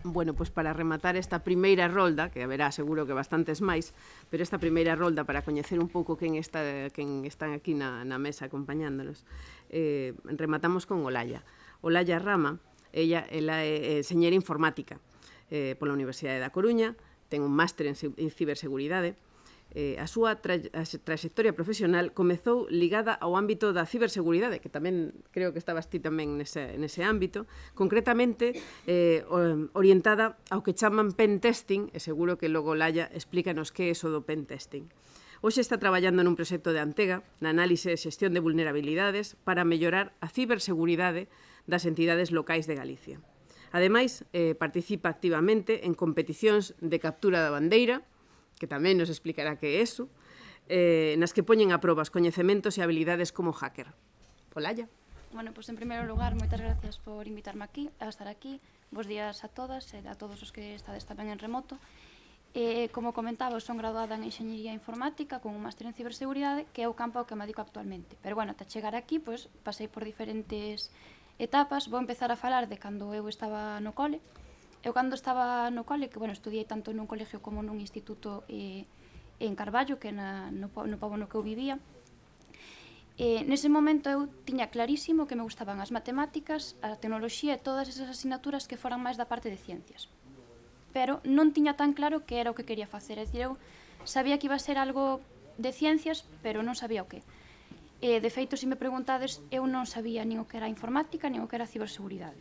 Bueno, pois para rematar esta primeira rolda, que haberá seguro que bastantes máis, pero esta primeira rolda para coñecer un pouco quen están aquí na mesa acompañándonos, rematamos con Olalla. Olalla Rama, ela é enxeñeira informática pola Universidade da Coruña, ten un máster en ciberseguridade. A súa traxectoria profesional comezou ligada ao ámbito da ciberseguridade, que tamén creo que estabas ti tamén nese ámbito, concretamente orientada ao que chaman pen testing, e seguro que logo Olalla explícanos que é iso do pen testing. Hoxe está traballando nun proxecto de Antega, na análise e xestión de vulnerabilidades para mellorar a ciberseguridade das entidades locais de Galicia. Ademais, participa activamente en competicións de captura da bandeira, que tamén nos explicará que é eso, nas que poñen a proba os coñecementos e habilidades como hacker. Olalla. Bueno, pois en primeiro lugar, moitas gracias por invitarme aquí, a estar aquí. Bos días a todas e a todos os que estades tamén en remoto. Como comentaba, son graduada en Enxeñería Informática con un máster en Ciberseguridade, que é o campo ao que me dedico actualmente. Pero, bueno, ata chegar aquí, pois, pasei por diferentes etapas. Vou empezar a falar de cando eu estaba no cole. Eu cando estaba no cole, que, bueno, estudiei tanto nun colegio como nun instituto en Carballo, que no pobo no que eu vivía. Nese momento eu tiña clarísimo que me gustaban as matemáticas, a tecnoloxía e todas esas asignaturas que foran máis da parte de ciencias. Pero non tiña tan claro que era o que quería facer. É dicir, eu sabía que iba a ser algo de ciencias, pero non sabía o que. De feito, se me preguntades, eu non sabía nin o que era informática, nin o que era ciberseguridade.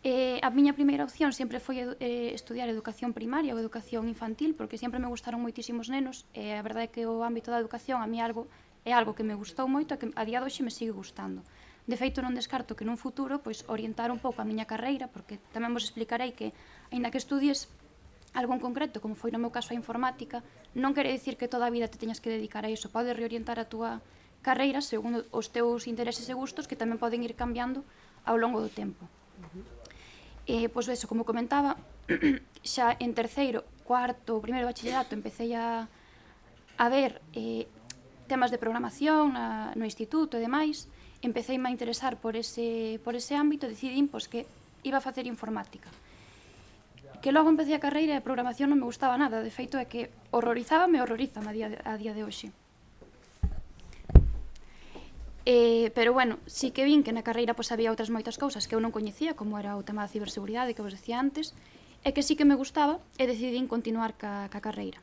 A miña primeira opción sempre foi estudiar educación primaria ou educación infantil, porque sempre me gustaron moitísimos nenos, e a verdade é que o ámbito da educación a mí é algo que me gustou moito e que a día de hoxe me sigue gustando. De feito, non descarto que nun futuro pois orientar un pouco a miña carreira, porque tamén vos explicarei que, aínda que estudies algo en concreto, como foi no meu caso a informática, non quere dicir que toda a vida te teñas que dedicar a iso. Podes reorientar a túa carreira segundo os teus intereses e gustos, que tamén poden ir cambiando ao longo do tempo. Pois eso, como comentaba, xa en terceiro, cuarto, primeiro bachillerato empecé a ver temas de programación no instituto e demais. Empecéime a interesar por ese ámbito, decidín pois, que iba a facer informática. Que logo empecé a carreira e a programación non me gustaba nada, de feito é que horrorizaba a día de hoxe. Pero, bueno, sí que vin que na carreira pois, había outras moitas cousas que eu non coñecía, como era o tema da ciberseguridade que vos decía antes, e que sí que me gustaba e decidín continuar ca carreira.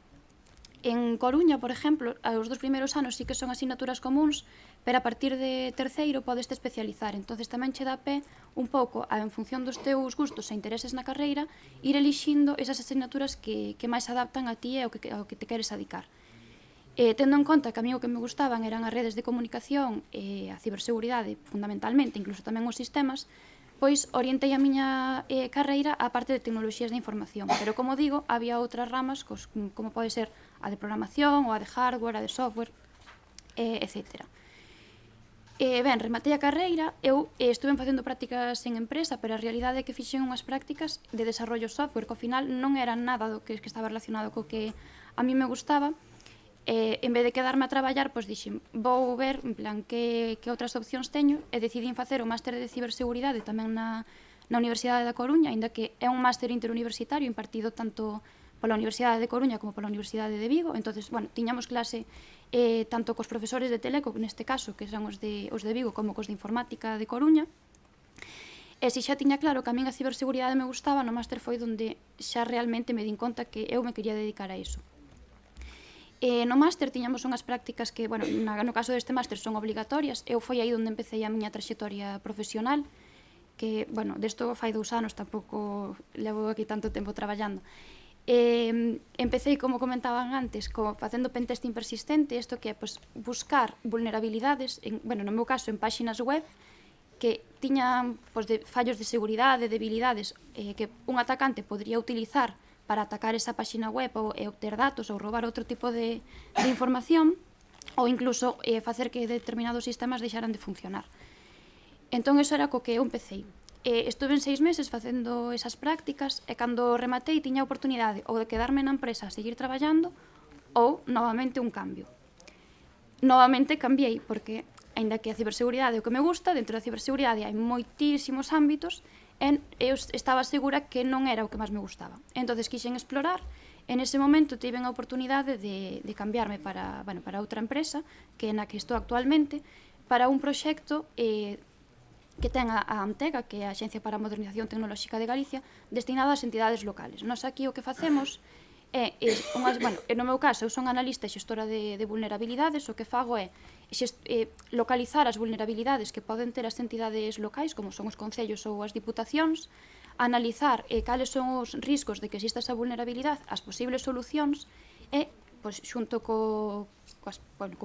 En Coruña, por exemplo, os 2 primeiros anos sí que son asignaturas comuns, pero a partir de terceiro podes te especializar. Entonces tamén che dá pé un pouco, en función dos teus gustos e intereses na carreira, ir elixindo esas asignaturas que máis adaptan a ti e ao que te queres dedicar. Tendo en conta que a mí o que me gustaban eran as redes de comunicación e a ciberseguridade, fundamentalmente, incluso tamén os sistemas, pois orientei a miña carreira á parte de tecnoloxías de información. Pero, como digo, había outras ramas, como pode ser a de programación, ou a de hardware, a de software, etc. Ben, rematei a carreira, eu estuve facendo prácticas en empresa, pero a realidade é que fixen unhas prácticas de desarrollo software, que ao final non era nada do que estaba relacionado co que a mí me gustaba. En vez de quedarme a traballar, pois dixen, vou ver en plan que outras opcións teño, e decidín facer o máster de ciberseguridade tamén na Universidade da Coruña, aínda que é un máster interuniversitario impartido tanto pola Universidade de Coruña como pola Universidade de Vigo. Entonces, bueno, tiñamos clase tanto cos profesores de Teleco, neste caso, que eran os de Vigo, como cos de Informática de Coruña. E se xa tiña claro que a min a ciberseguridade me gustaba, no máster foi onde xa realmente me din conta que eu me quería dedicar a iso. No máster tiñamos unhas prácticas que, bueno, no caso deste máster son obligatorias. Eu foi aí onde empecé a miña traxectoria profesional, que, bueno, desto fai 2 anos, tampouco levo aquí tanto tempo traballando. Empecé, como comentaban antes, facendo pentesting persistente, isto que é buscar vulnerabilidades, bueno, no meu caso, en páxinas web, que tiñan fallos de seguridade, debilidades, que un atacante podría utilizar para atacar esa páxina web e obter datos ou roubar outro tipo de información, ou incluso facer que determinados sistemas deixaran de funcionar. Entón, iso era co que eu empecé. Estuve en 6 meses facendo esas prácticas e cando rematei tiña a oportunidade ou de quedarme na empresa a seguir traballando ou, novamente, un cambio. Novamente cambiei porque, aínda que a ciberseguridade é o que me gusta, dentro da ciberseguridade hai moitísimos ámbitos e eu estaba segura que non era o que máis me gustaba. Entón, quixen explorar. En ese momento tive a oportunidade de cambiarme para outra empresa, que é na que estou actualmente, para un proxecto que ten a AMTEGA, que é a Axencia para a Modernización Tecnolóxica de Galicia, destinada ás entidades locales. Nós aquí o que facemos no meu caso, eu son analista e xestora de vulnerabilidades. O que fago é localizar as vulnerabilidades que poden ter as entidades locais, como son os concellos ou as diputacións, analizar cales son os riscos de que exista esa vulnerabilidade, as posibles solucións e, xunto co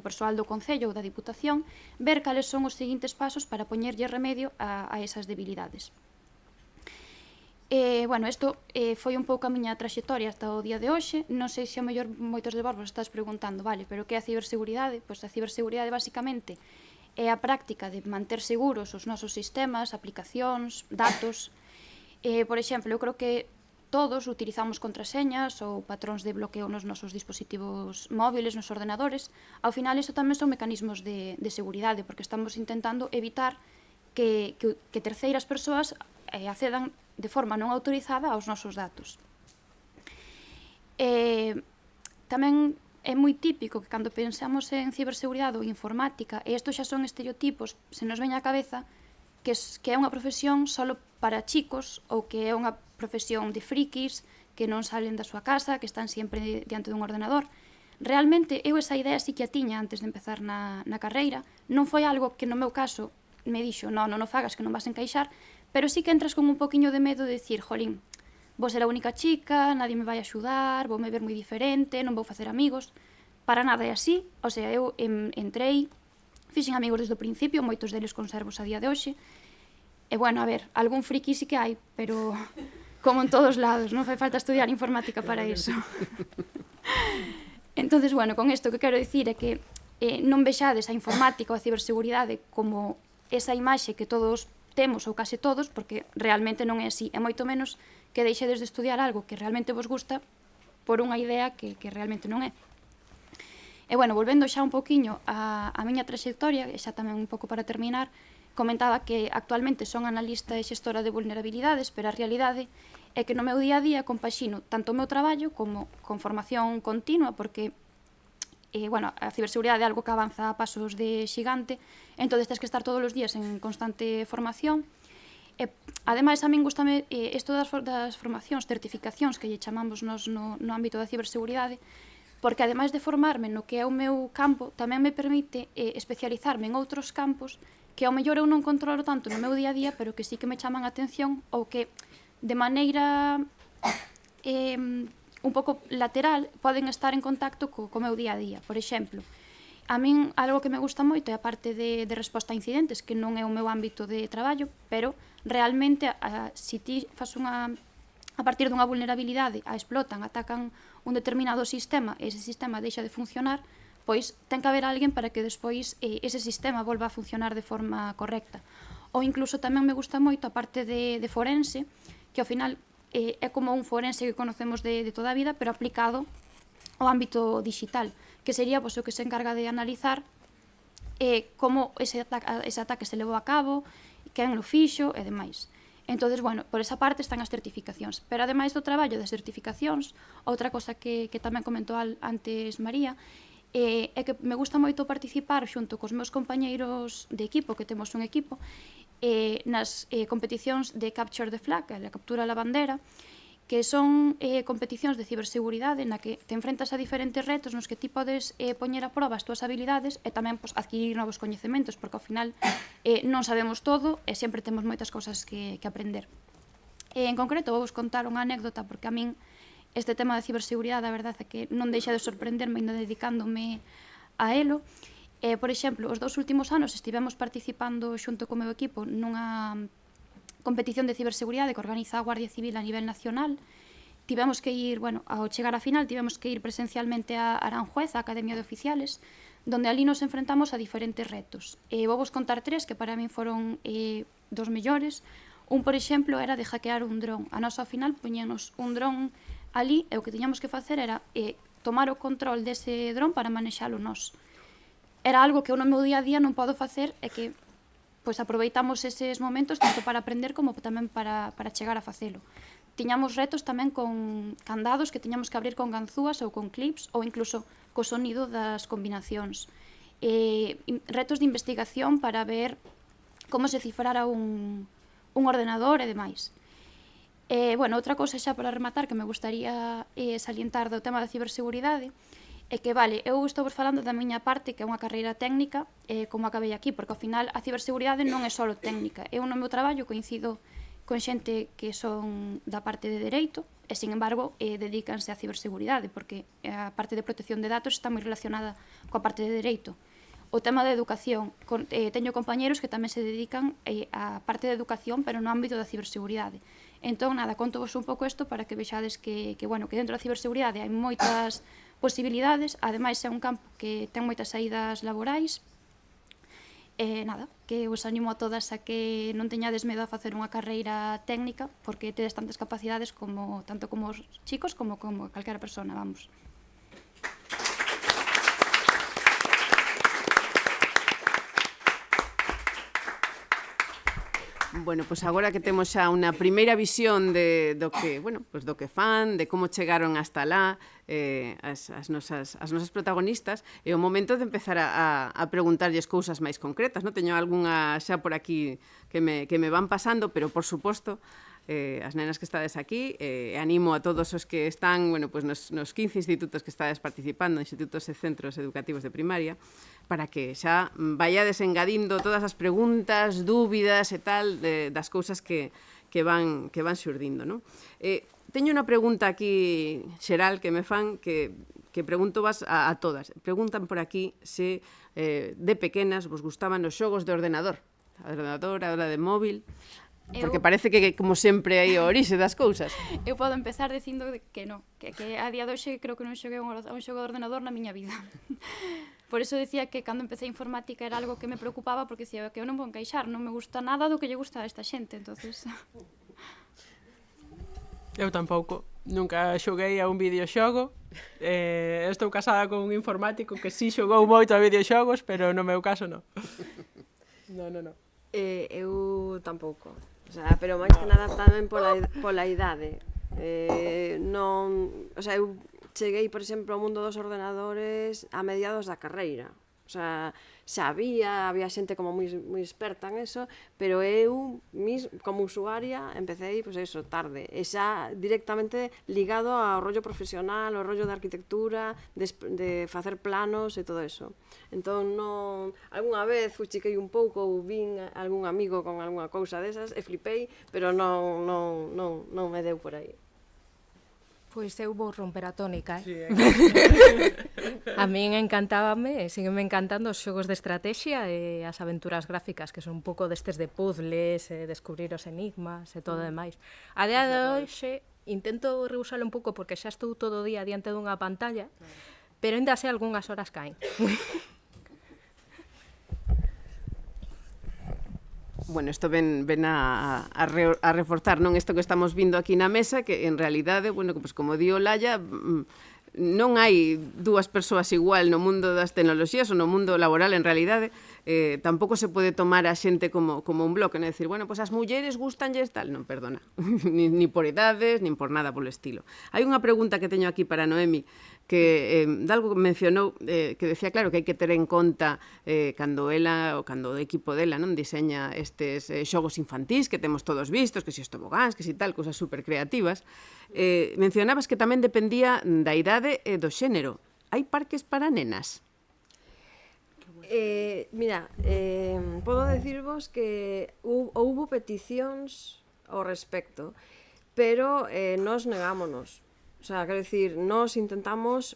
persoal do concello ou da diputación, ver cales son os seguintes pasos para poñerlle remedio a esas debilidades. Isto foi un pouco a miña traxectoria hasta o día de hoxe. Non sei se a mellor moitos de vos estás preguntando, vale, pero que é a ciberseguridade? Pois a ciberseguridade basicamente é a práctica de manter seguros os nosos sistemas, aplicacións, datos. Por exemplo, eu creo que todos utilizamos contraseñas ou patróns de bloqueo nos nosos dispositivos móviles, nos ordenadores. Ao final, iso tamén son mecanismos de seguridade, porque estamos intentando evitar que terceiras persoas accedan de forma non autorizada aos nosos datos. Tamén é moi típico que cando pensamos en ciberseguridade ou informática, e isto xa son estereotipos, se nos veña á cabeza que é unha profesión solo para chicos ou que é unha profesión de frikis que non salen da súa casa, que están sempre diante dun ordenador. Realmente, eu esa idea sí que a tiña antes de empezar na carreira. Non foi algo que no meu caso me dixo, non o fagas que non vas encaixar, pero sí que entras con un poquinho de medo de decir, jolín, vou ser a única chica, nadie me vai axudar, vou me ver moi diferente, non vou facer amigos. Para nada é así. O sea, eu entrei, fixen amigos desde o principio, moitos deles conservos a día de hoxe. E, bueno, a ver, algún friki sí que hai, pero como en todos lados, non fai falta estudiar informática para iso. Entonces, bueno, con isto que quero dicir é que non vexades a informática ou a ciberseguridade como esa imaxe que todos temos ou case todos, porque realmente non é así, e moito menos que deixedes de estudiar algo que realmente vos gusta por unha idea que realmente non é. E, bueno, volvendo xa un poquinho a miña traxectoria, e xa tamén un pouco para terminar, comentaba que actualmente son analista e xestora de vulnerabilidades, pero a realidade é que no meu día a día compaxino tanto o meu traballo como con formación continua, porque a ciberseguridade é algo que avanza a pasos de xigante, entón tens que estar todos os días en constante formación. Ademais, a min gustame isto das formacións, certificacións que lle chamamos nos no ámbito da ciberseguridade, porque ademais de formarme no que é o meu campo, tamén me permite especializarme en outros campos que ao mellor eu non controlo tanto no meu día a día, pero que sí que me chaman a atención ou que de maneira un pouco lateral poden estar en contacto co meu día a día. Por exemplo, a min algo que me gusta moito é a parte de resposta a incidentes, que non é o meu ámbito de traballo, pero realmente se ti fas a partir dunha vulnerabilidade, a explotan, atacan un determinado sistema e ese sistema deixa de funcionar, pois ten que haber alguén para que despois ese sistema volva a funcionar de forma correcta. Ou incluso tamén me gusta moito a parte de forense, que ao final é como un forense que conocemos de toda a vida, pero aplicado ao ámbito digital, que sería o que se encarga de analizar como ese ataque se levou a cabo, quen lo fixo e demais. Entón, bueno, por esa parte están as certificacións. Pero ademais do traballo das certificacións, outra cosa que tamén comentou antes María, é que me gusta moito participar xunto cos meus compañeiros de equipo, que temos un equipo, nas competicións de Capture the Flag, a captura da bandera, que son competicións de ciberseguridade na que te enfrentas a diferentes retos nos que ti podes poñer a prova as túas habilidades e tamén adquirir novos coñecementos, porque ao final non sabemos todo e sempre temos moitas cousas que aprender. En concreto, vou vos contar unha anécdota, porque a min este tema de ciberseguridade, a verdade é que non deixa de sorprenderme ainda dedicándome a elo. Por exemplo, os 2 últimos anos estivemos participando xunto co meu equipo nunha competición de ciberseguridade que organiza a Guardia Civil a nivel nacional. Tivemos que ir, ao chegar a final, tivemos que ir presencialmente a Aranjuez, a Academia de Oficiales, donde ali nos enfrentamos a diferentes retos. Vou vos contar 3 que para min foron dos mellores. Un, por exemplo, era de hackear un dron. A nosa, ao final, poñíanos un dron ali e o que tiñamos que facer era tomar o control dese dron para manexalo nós. Era algo que eu no meu día a día non podo facer e que aproveitamos eses momentos tanto para aprender como tamén para chegar a facelo. Tiñamos retos tamén con candados que tiñamos que abrir con ganzúas ou con clips ou incluso co sonido das combinacións. Retos de investigación para ver como se cifrara un ordenador e demais. Outra cousa xa para rematar que me gustaría salientar do tema da ciberseguridade é que, eu estou vos falando da miña parte, que é unha carreira técnica, como acabei aquí, porque ao final a ciberseguridade non é só técnica. Eu no meu traballo coincido con xente que son da parte de dereito e, sin embargo, dedícanse á ciberseguridade, porque a parte de protección de datos está moi relacionada coa parte de dereito. O tema de educación, teño compañeros que tamén se dedican á parte de educación, pero no ámbito da ciberseguridade. Entón, conto vos un pouco isto para que vexades que dentro da ciberseguridade hai moitas posibilidades, ademais é un campo que ten moitas saídas laborais. Que vos animo a todas a que non teñades medo a facer unha carreira técnica, porque tedes tantas capacidades tanto como os chicos como calquera persona, vamos. Bueno, pois agora que temos xa unha primeira visión do que fan, de como chegaron hasta lá, as nosas protagonistas, é o momento de empezar a preguntarlles cousas máis concretas, non? Teño algunha xa por aquí que me van pasando, pero por suposto, as nenas que estades aquí, animo a todos os que están nos 15 institutos que estades participando, institutos e centros educativos de primaria, para que xa vaiades engadindo todas as preguntas, dúbidas e tal das cousas que van xurdindo, non? Teño unha pregunta aquí xeral que me fan que pregunto vas a todas. Preguntan por aquí se de pequenas vos gustaban os xogos de ordenador, a de móvil. Porque parece que, como sempre, hai o orixe das cousas. Eu podo empezar dicindo que non, que a día de hoxe creo que non xoguei un xogo de ordenador na miña vida. Por eso decía que cando empecé informática era algo que me preocupaba, porque decía que eu non vou encaixar, non me gusta nada do que lle gusta a esta xente, entonces... Eu tampouco. Nunca xoguei a un videoxogo. Estou casada con un informático que sí xogou moito a videoxogos, pero no meu caso non. Non. Eu tampouco. Pero máis que nada tamén pola idade. Eu cheguei, por exemplo, ao mundo dos ordenadores a mediados da carreira. Xa había xente como moi experta en eso, pero eu, como usuaria, empecé tarde. E xa directamente ligado ao rollo profesional, ao rollo de arquitectura, de facer planos e todo eso. Entón, algunha vez fuchiquei un pouco ou vin algún amigo con algunha cousa desas e flipei, pero non me deu por aí. Pois eu vou romper a tónica, A min encantábame, e sígueme encantando os xogos de estrategia e as aventuras gráficas, que son un pouco destes de puzzles, descubrir os enigmas e todo demais. A día de hoxe intento rehusalo un pouco porque xa estou todo o día diante dunha pantalla, pero ainda sei algunhas horas caen. Bueno, isto ven a reforzar, non, isto que estamos vindo aquí na mesa, que en realidade, como di Olaya, non hai dúas persoas igual no mundo das tecnoloxías ou no mundo laboral, en realidade. Tampouco se pode tomar a xente como un bloque, non? Decir, as mulleres gustanlles tal, non, perdona, ni por edades, nin por nada polo estilo. Hai unha pregunta que teño aquí para Noemi, que dalgo mencionou que decía, claro, que hai que ter en conta cando ela ou cando o equipo dela non diseña estes xogos infantís que temos todos vistos, que si os tobogáns, que si tal, cousas super creativas. Mencionabas que tamén dependía da idade e do xénero. Hai parques para nenas? Mira, podo decirvos que houbo peticións ao respecto, pero nós negámonos. O sea, quero dicir, nós intentamos,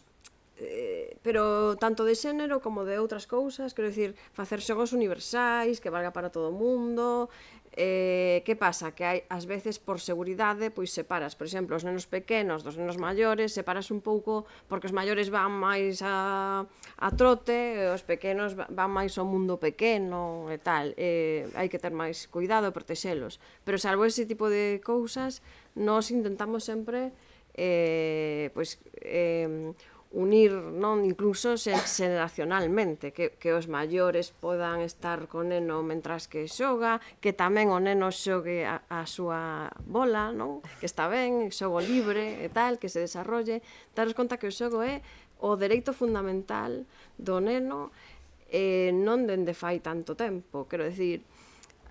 pero tanto de xénero como de outras cousas, quero dicir, facer xogos universais, que valga para todo o mundo. Que pasa? Que hai, ás veces, por seguridade, pois separas, por exemplo, os nenos pequenos dos nenos maiores, separas un pouco, porque os maiores van máis a trote, e os pequenos van máis ao mundo pequeno e tal. Hai que ter máis cuidado e protexelos. Pero salvo ese tipo de cousas, nós intentamos sempre unir, non, incluso xeracionalmente, que os maiores podan estar co neno mentras que xoga, que tamén o neno xogue a súa bola, non? Que está ben, xogo libre e tal, que se desarrolle. Daros conta que o xogo é o dereito fundamental do neno, non dende fai tanto tempo, quero dicir,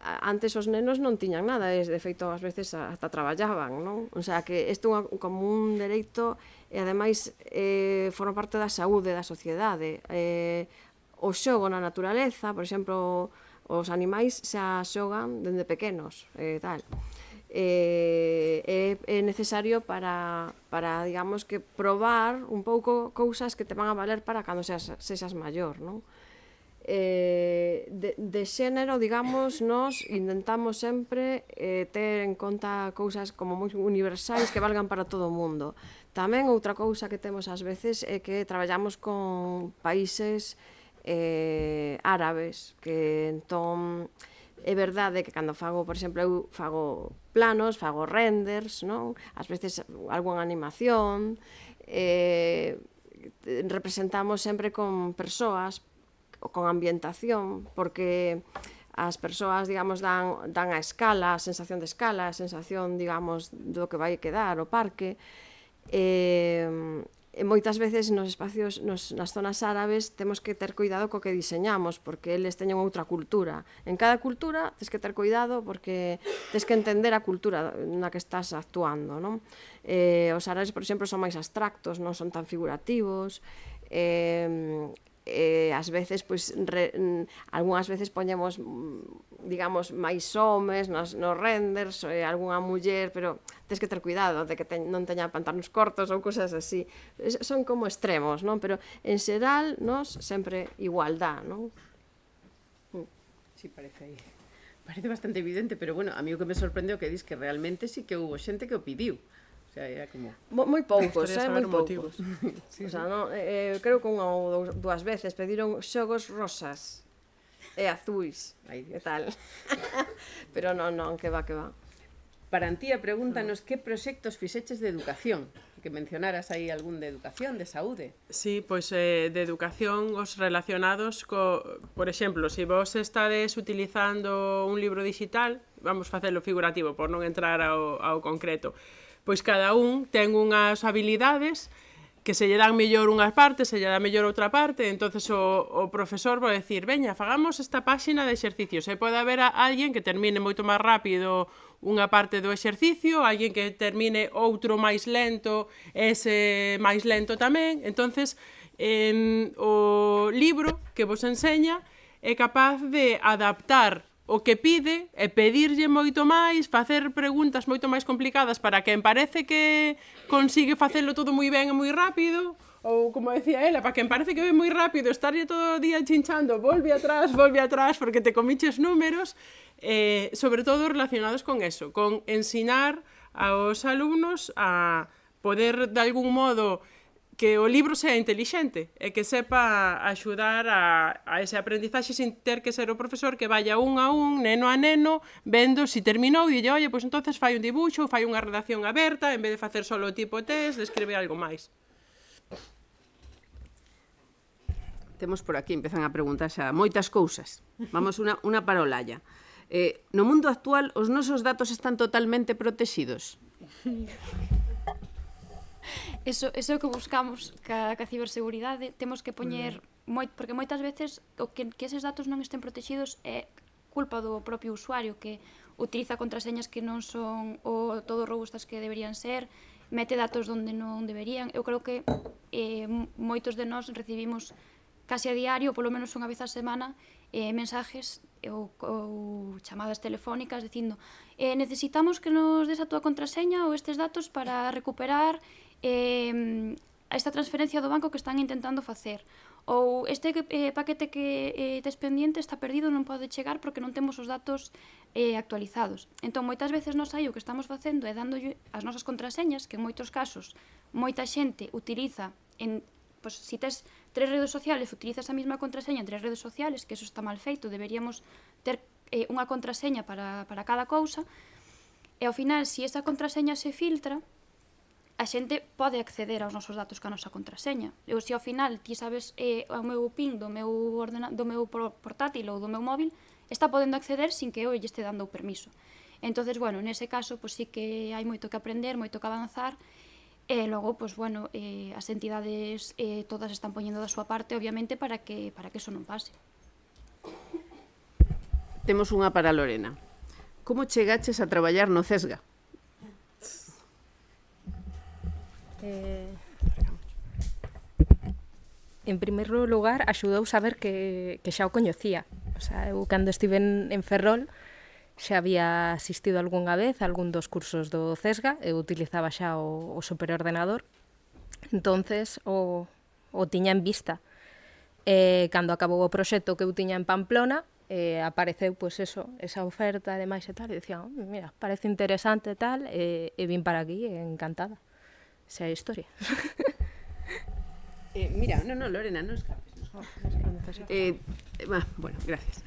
antes os nenos non tiñan nada, de feito, ás veces hasta traballaban, non? O sea, que isto é como un dereito e, ademais, forma parte da saúde da sociedade. O xogo na naturaleza, por exemplo, os animais xa xogan dende pequenos, tal. É necesario para, digamos, que probar un pouco cousas que te van a valer para cando sexas maior, non? De xénero, digamos, nós intentamos sempre ter en conta cousas como moi universais que valgan para todo o mundo. Tamén outra cousa que temos ás veces é que traballamos con países árabes, que entón é verdade que cando fago, por exemplo, eu fago planos, fago renders, non? Ás veces algunha animación, representamos sempre con persoas, con ambientación, porque as persoas, digamos, dan a escala, a sensación de escala, a sensación, digamos, do que vai quedar o parque. E moitas veces nos espacios, nas zonas árabes, temos que ter cuidado co que diseñamos, porque eles teñen outra cultura. En cada cultura tens que ter cuidado porque tens que entender a cultura na que estás actuando, non? Os árabes, por exemplo, son máis abstractos, non son tan figurativos. Ás veces, pois, algunhas veces poñemos, digamos, máis homes nos renders, algunha muller, pero tens que ter cuidado de que non teña pantalóns cortos ou cosas así. Son como extremos, non? Pero, en xeral, nos sempre igualdad, non? Sí, parece bastante evidente, pero, bueno, a mí o que me sorprendeu que dis que realmente sí que houbo xente que o pidiu. Era como... Moi poucos, moi poucos. Sí, o sea, no, creo que unha ou dúas veces pediron xogos rosas e azuis e tal. Pero non, que va. Para Antía, pregúntanos que proxectos fixeches de educación, que mencionaras aí algún de educación, de saúde. Sí, pois de educación os relacionados por exemplo, se vos estades utilizando un libro digital, vamos facelo figurativo, por non entrar ao concreto. Pois cada un ten unhas habilidades que se lle dan mellor unhas partes, se lle dá mellor outra parte, entonces o profesor vai decir, veña, fagamos esta páxina de exercicios, e pode haber alguén que termine moito máis rápido unha parte do exercicio, alguén que termine outro máis lento, ese máis lento tamén, entonces o libro que vos enseña é capaz de adaptar o que pide e pedirlle moito máis, facer preguntas moito máis complicadas para quen parece que consigue facelo todo moi ben e moi rápido, ou, como decía ela, para quen parece que ve moi rápido, estarlle todo o día chinchando, volve atrás, porque te comiches números, sobre todo relacionados con eso, con ensinar aos alumnos a poder, de algún modo, que o libro sea intelixente e que sepa axudar a ese aprendizaxe sin ter que ser o profesor que vaya un a un, neno a neno, vendo si terminou e dille, oye, pois entonces fai un dibuixo, fai unha redacción aberta, en vez de facer solo o tipo test, escribe algo máis. Temos por aquí, empezan a preguntar xa moitas cousas. Vamos unha para o Laia. No mundo actual, os nosos datos están totalmente protexidos? Eso é o que buscamos ca ciberseguridade. Temos que poñer, porque moitas veces que eses datos non estén protegidos é culpa do propio usuario que utiliza contraseñas que non son todo robustas que deberían ser, mete datos onde non deberían. Eu creo que moitos de nós recibimos casi a diario, polo menos unha vez a semana, mensajes ou chamadas telefónicas dicindo necesitamos que nos des a túa contraseña ou estes datos para recuperar esta transferencia do banco que están intentando facer, ou este paquete que tes pendiente está perdido, non pode chegar porque non temos os datos actualizados. Entón, moitas veces nos aí o que estamos facendo é dándolle as nosas contraseñas, que en moitos casos moita xente utiliza pois, si tes 3 redes sociales, utilizas a mesma contraseña en 3 redes sociales, que eso está mal feito, deberíamos ter unha contraseña para cada cousa, e ao final, se esa contraseña se filtra, a xente pode acceder aos nosos datos ca nosa contraseña. Eu, se ao final ti sabes o meu PIN do meu portátil ou do meu móvil, está podendo acceder sin que eu lle este dando o permiso. Entonces, bueno, nese caso, pois sí que hai moito que aprender, moito que avanzar, e logo, pois, bueno, as entidades todas están poñendo da súa parte, obviamente, para que eso non pase. Temos unha para Lorena. Como chegaches a traballar no CESGA? En primeiro lugar, axudou saber que xa o coñecía. O sea, eu cando estive en Ferrol xa había asistido algunha vez a algún dos cursos do CESGA, eu utilizaba xa o superordenador, entonces o tiña en vista. Cando acabou o proxecto que eu tiña en Pamplona, apareceu pois eso, esa oferta e demais e tal, e dicía, mira, parece interesante e tal, e vin para aquí encantada. Esa é a historia. Mira, no, Lorena, non escapes. Bueno, gracias.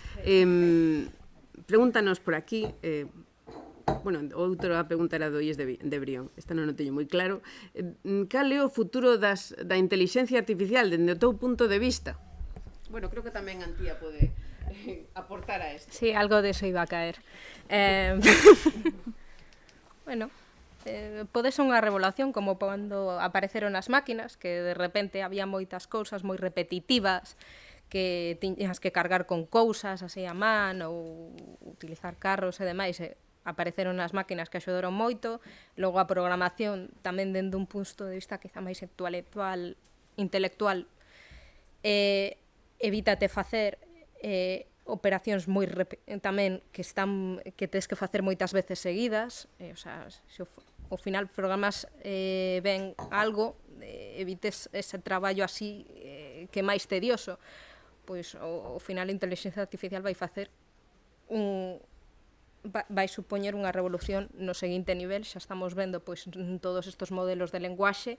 Pregúntanos por aquí, bueno, outra pregunta era do IES de Brión, esta non o teño moi claro. Cal é o futuro da inteligencia artificial dende o teu punto de vista? Bueno, creo que tamén Antía pode aportar a esto. Sí, algo de eso iba a caer. Bueno, pode ser unha revolución como cando apareceron as máquinas, que de repente había moitas cousas moi repetitivas, que tiñas que cargar con cousas así a man ou utilizar carros e demais, e apareceron as máquinas que axudaron moito. Logo a programación tamén dende un punto de vista quizá máis intelectual evítate facer operacións moi tamén que tes que facer moitas veces seguidas, o sea, se ao final programas ben algo, evites ese traballo así que é máis tedioso, pois ao final a inteligencia artificial vai facer vai supoñer unha revolución no seguinte nivel. Xa estamos vendo pois todos estes modelos de lenguaxe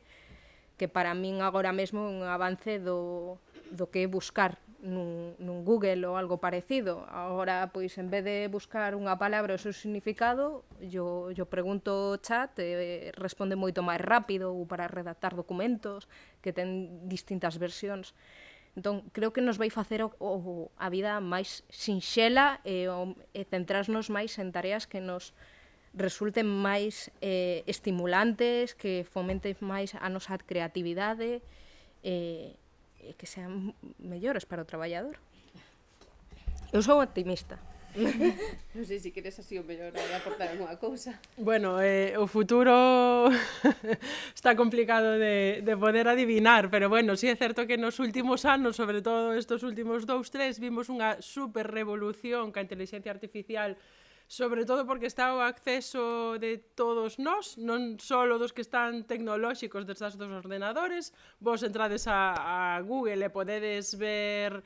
que para min agora mesmo é un avance do que é buscar nun Google ou algo parecido. Agora, pois, en vez de buscar unha palabra o seu significado, yo pregunto ao chat e responde moito máis rápido, ou para redactar documentos que ten distintas versións. Entón, creo que nos vai facer a vida máis sinxela e centrarnos máis en tareas que nos resulten máis estimulantes, que fomenten máis a nosa creatividade e que sean mellores para o traballador. Eu sou optimista. Non sei se queres así o mellor a aportar alguna cousa. Bueno, o futuro está complicado de poder adivinar, pero bueno, sí é certo que nos últimos anos, sobre todo estes últimos 2-3, vimos unha super revolución ca inteligencia artificial, sobre todo porque está o acceso de todos nós, non só dos que están tecnolóxicos destas dos ordenadores. Vos entrades a Google e podedes ver,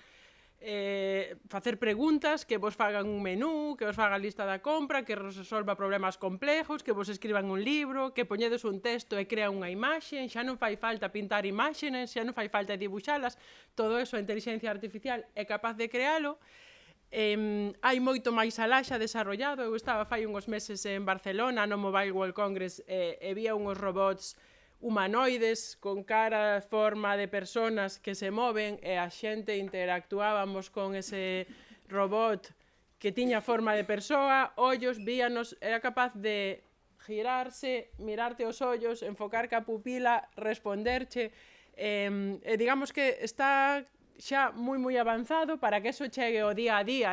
facer preguntas, que vos fagan un menú, que vos fagan lista da compra, que vos resolva problemas complejos, que vos escriban un libro, que poñedes un texto e crea unha imaxe, xa non fai falta pintar imaxes, xa non fai falta dibuixalas, todo eso a inteligencia artificial é capaz de crealo. Hai moito máis alá xa desarrollado. Eu estaba fai uns meses en Barcelona no Mobile World Congress e vía uns robots humanoides con cara, forma de personas que se moven e a xente interactuábamos con ese robot que tiña forma de persoa, ollos, víanos, era capaz de girarse, mirarte os ollos, enfocar ca pupila, responderche, digamos que está xa moi avanzado para que eso chegue o día a día,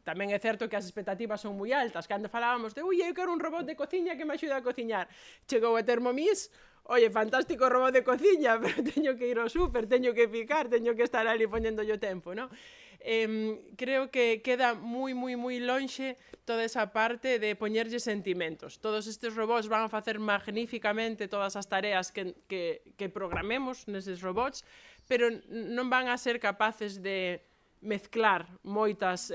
tamén é certo que as expectativas son moi altas. Cando falábamos de, eu quero un robot de cociña que me axude a cociñar, chegou a Thermomix, oye, fantástico robot de cociña, pero teño que ir ao súper, teño que picar, teño que estar ali poñéndolle o tempo, non? Creo que queda moi lonxe toda esa parte de poñerlle sentimentos. Todos estes robots van a facer magníficamente todas as tareas que programemos neses robots, pero non van a ser capaces de mezclar moitas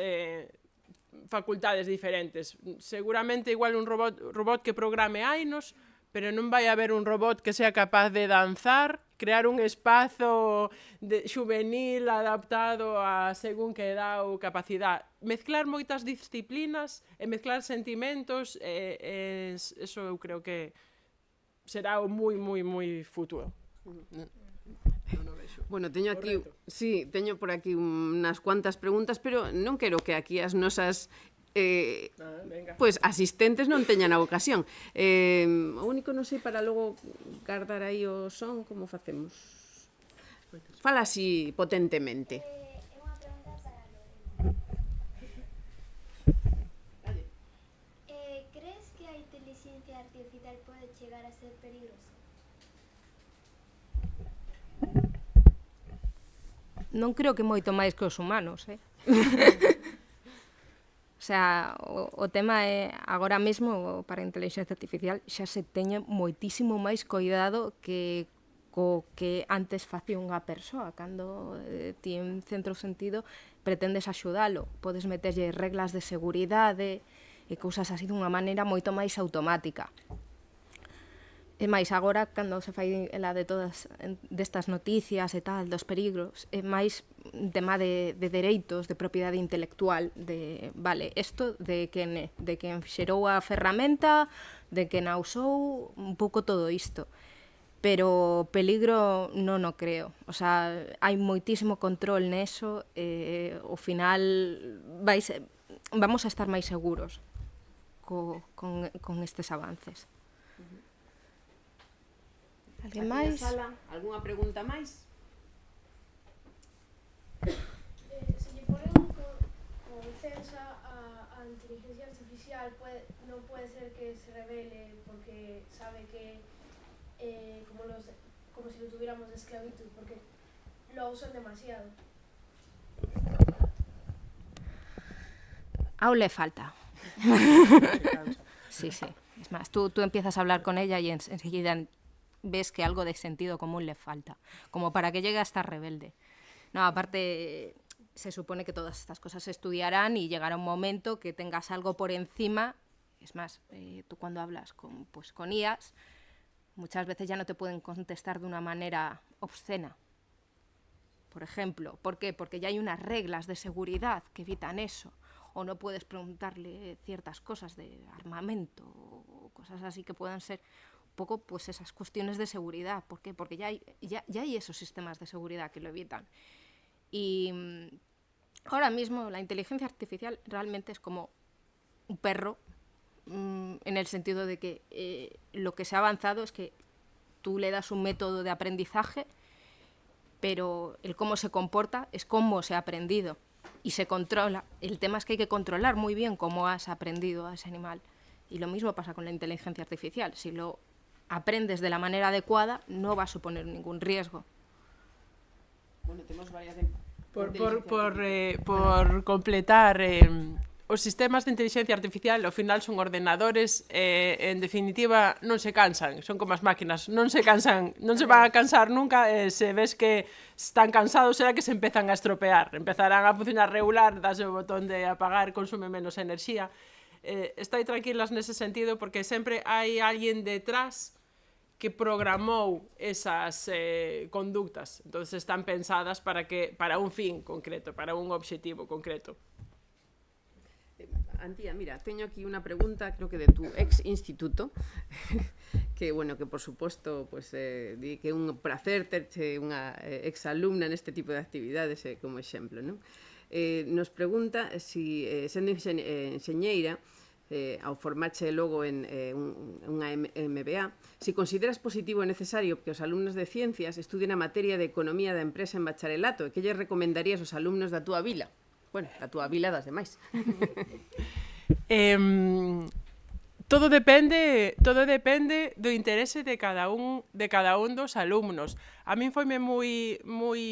facultades diferentes. Seguramente igual un robot que programe hainos, pero non vai haber un robot que sea capaz de danzar, crear un espazo juvenil adaptado a según que edad ou capacidade. Mezclar moitas disciplinas e mezclar sentimentos, eso eu creo que será o moi futuro. Bueno, teño aquí, sí, teño por aquí unas cuantas preguntas, pero non quero que aquí as nosas pois asistentes non teñan a ocasión. O único, non sei, para logo guardar aí o son, como facemos? Fala así potentemente. É unha pregunta para Lorena. Crees que a inteligencia artificial pode chegar a ser peligrosa? Non creo que moito máis que os humanos, O sea, o tema é, agora mesmo, para a inteligencia artificial, xa se teñe moitísimo máis cuidado que co que antes facía unha persoa. Cando ti en centro sentido pretendes axudalo, podes meterlle reglas de seguridade e cousas así dunha maneira moito máis automática. E máis, agora, cando se fai la de todas destas noticias e tal, dos perigros, é máis un tema de dereitos, de propiedade intelectual, de, vale, isto de quen xerou a ferramenta, de quen a usou, un pouco todo isto. Pero peligro non o creo. O sea, hai moitísimo control neso e ao final vamos a estar máis seguros con estes avances. Alguén máis? Alguna pregunta máis? Se lle ponen con licenza a inteligencia artificial, non pode ser que se revele porque sabe que como si lo tuviéramos de esclavitud, porque lo usan demasiado. Aún le falta. Sí. Es más, tú empiezas a hablar con ella y enseguida ves que algo de sentido común le falta, como para que llegue a estar rebelde. No, aparte, se supone que todas estas cosas se estudiarán y llegará un momento que tengas algo por encima. Es más, tú cuando hablas con IAs, muchas veces ya no te pueden contestar de una manera obscena. Por ejemplo, ¿por qué? Porque ya hay unas reglas de seguridad que evitan eso. O no puedes preguntarle ciertas cosas de armamento o cosas así que puedan ser un poco pues esas cuestiones de seguridad. ¿Por qué? Porque ya hay esos sistemas de seguridad que lo evitan. Y ahora mismo la inteligencia artificial realmente es como un perro, en el sentido de que lo que se ha avanzado es que tú le das un método de aprendizaje, pero el cómo se comporta es cómo se ha aprendido y se controla. El tema es que hay que controlar muy bien cómo has aprendido a ese animal. Y lo mismo pasa con la inteligencia artificial. Si lo aprendes de la manera adecuada, no va a suponer ningún riesgo. Bueno, tenemos varias... Por completar, os sistemas de inteligencia artificial ao final son ordenadores en definitiva non se cansan, son como as máquinas, non se cansan, non se van a cansar nunca, se ves que están cansados será que se empezan a estropear, empezarán a funcionar regular, das o botón de apagar, consume menos enerxía. Estai tranquilas nese sentido porque sempre hai alguén detrás que programou esas conductas, entonces están pensadas para un fin concreto, para un objetivo concreto. Antía, mira, teño aquí unha pregunta, creo que de tu ex instituto, que, bueno, que por suposto, pues, di que é un placer terche unha ex alumna neste tipo de actividades como exemplo, non? Nos pregunta si, sendo enxeñeira, ao formarche logo en unha MBA, se consideras positivo e necesario que os alumnos de Ciencias estudien a materia de Economía da Empresa en bacharelato e que lles recomendarías aos alumnos da túa vila? Bueno, da túa vila das demais. Todo depende do interese de cada un dos alumnos. A min foime moi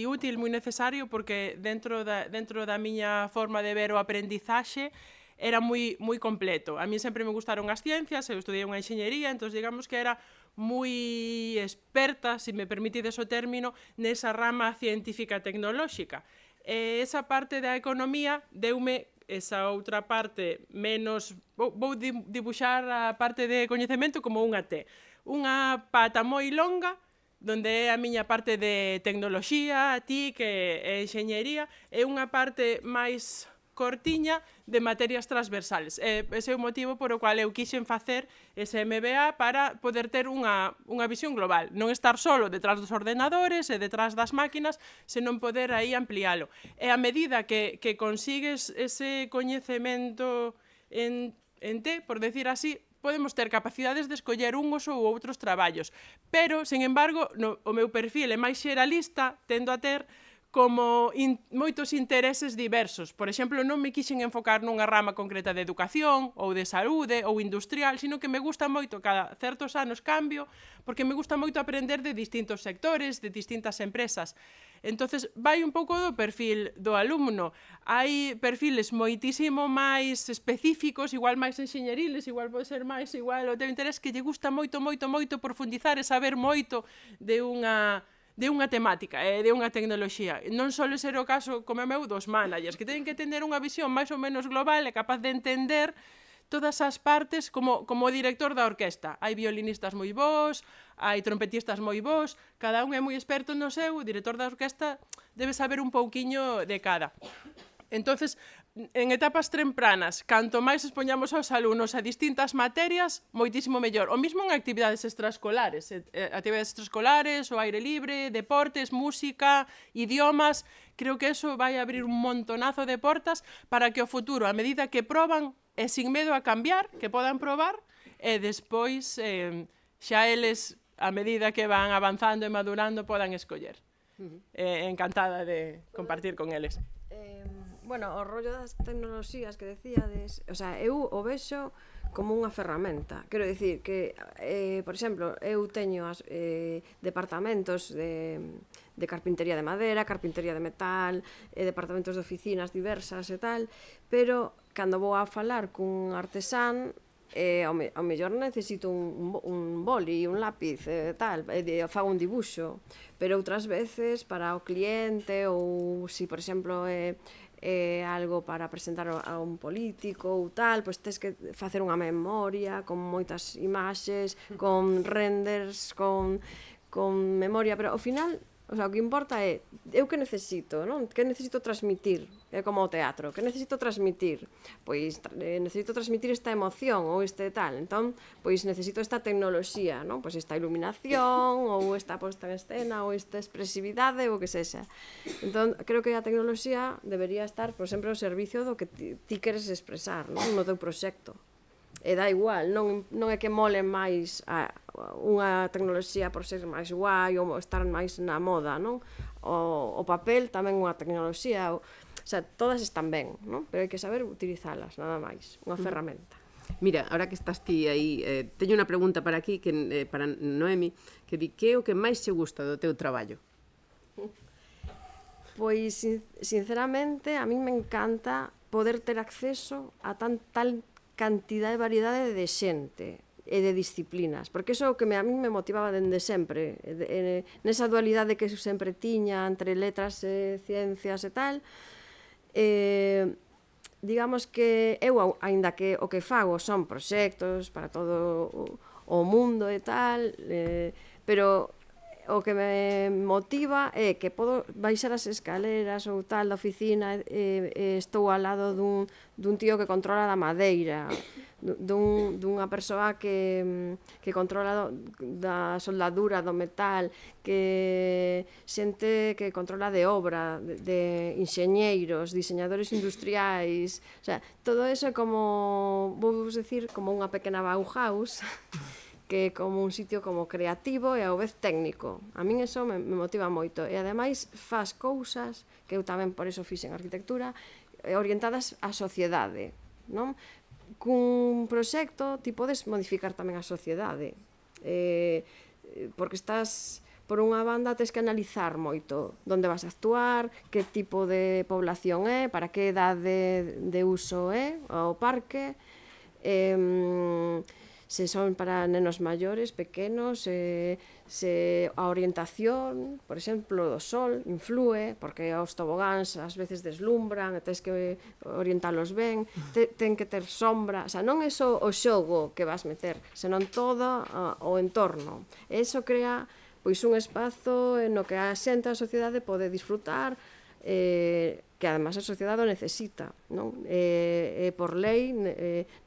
útil, moi necesario, porque dentro da miña forma de ver o aprendizaxe era moi completo. A mí sempre me gustaron as ciencias, eu estudiei unha enxeñería, entón digamos que era moi experta, se me permitides o término, nesa rama científica tecnolóxica. Esa parte da economía deume esa outra parte menos... Vou dibuixar a parte de coñecemento como unha T. Unha pata moi longa, donde é a miña parte de tecnoloxía, TIC e enxeñería, e unha parte máis cortiña de materias transversales. Ese é o motivo por o cual eu quixen facer ese MBA para poder ter unha visión global. Non estar solo detrás dos ordenadores e detrás das máquinas, senón poder aí ampliálo. E a medida que consigues ese coñecemento en T, por decir así, podemos ter capacidades de escoller unhos ou outros traballos. Pero, sen embargo, o meu perfil é máis xeralista, tendo a ter como moitos intereses diversos. Por exemplo, non me quixen enfocar nunha rama concreta de educación ou de saúde ou industrial, sino que me gusta moito, cada certos anos cambio, porque me gusta moito aprender de distintos sectores, de distintas empresas. Entonces, vai un pouco do perfil do alumno. Hai perfiles moitísimo máis específicos, igual máis enxeñeriles, igual pode ser máis igual o teu interés, que lle gusta moito profundizar e saber moito de unha temática, de unha tecnoloxía. Non só ser o caso, como é meu, dos managers, que teñen que tener unha visión máis ou menos global e capaz de entender todas as partes como o director da orquesta. Hai violinistas moi bons, hai trompetistas moi bons, cada un é moi experto no seu, o director da orquesta debe saber un pouquiño de cada. Entonces, en etapas tempranas, canto máis expoñamos aos alumnos a distintas materias, moitísimo mellor. O mismo en actividades extraescolares, o aire libre, deportes, música, idiomas. Creo que eso vai abrir un montonazo de portas para que o futuro, a medida que proban, e sin medo a cambiar, que podan probar, e despois xa eles, a medida que van avanzando e madurando, podan escoller. Encantada de compartir con eles. Bueno, o rollo das tecnoloxías que decíades, o sea, eu o vexo como unha ferramenta. Quero dicir que, por exemplo, eu teño departamentos de carpintería de madera, carpintería de metal, departamentos de oficinas diversas e tal, pero cando vou a falar cun artesán, ao mellor necesito un boli, un lápiz, tal, fago un dibuixo, pero outras veces para o cliente ou se, por exemplo, algo para presentar a un político ou tal, pois tens que facer unha memoria con moitas imaxes, con renders, con memoria, pero ao final, o sea, o que importa é eu que necesito, non? Que necesito transmitir? É como o teatro, que necesito transmitir? Pois necesito transmitir esta emoción ou este tal, entón, pois necesito esta tecnoloxía, non? Pois esta iluminación ou esta posta en escena ou esta expresividade ou que sexa. Entón, creo que a tecnoloxía debería estar, por exemplo, ao servicio do que ti queres expresar, non? No teu proxecto. E dá igual, non é que mole máis unha tecnoloxía por ser máis guai ou estar máis na moda, non? O papel tamén unha tecnoloxía, o sea, todas están ben, non? Pero hai que saber utilizalas, nada máis, unha ferramenta. Mira, ahora que estás ti aí, teño unha pregunta para aquí, para Noemi, que di, que é o que máis che gusta do teu traballo? Pois, sinceramente, a mí me encanta poder ter acceso a tal cantidad e variedade de xente e de disciplinas, porque iso é o que a mí me motivaba dende sempre, nesa dualidade que sempre tiña entre letras e ciencias e tal. Digamos que eu, aínda que o que fago son proxectos para todo o mundo e tal, pero o que me motiva é que podo baixar as escaleras ou tal da oficina e estou ao lado dun tío que controla da madeira, dunha persoa que controla da soldadura, do metal, que xente que controla de obra, de enxeñeiros, diseñadores industriais, o sea, todo eso é como, vou decir, como unha pequena Bauhaus, que é como un sitio como creativo e ao vez técnico. A min eso me motiva moito. E ademais faz cousas, que eu tamén por eso fixen arquitectura, orientadas á sociedade, non? Cun proxecto ti podes modificar tamén a sociedade, porque estás, por unha banda, tens que analizar moito onde vas a actuar, que tipo de población é, para que edade de uso é o parque, se son para nenos maiores, pequenos, se a orientación, por exemplo, do sol influe, porque os tobogáns ás veces deslumbran, e tens que orientalos ben, ten que ter sombra, o sea, non é só o xogo que vas meter, senón todo o entorno. E iso crea pois un espazo no que a xente, a sociedade pode disfrutar, que además a sociedade o necesita, non? Por lei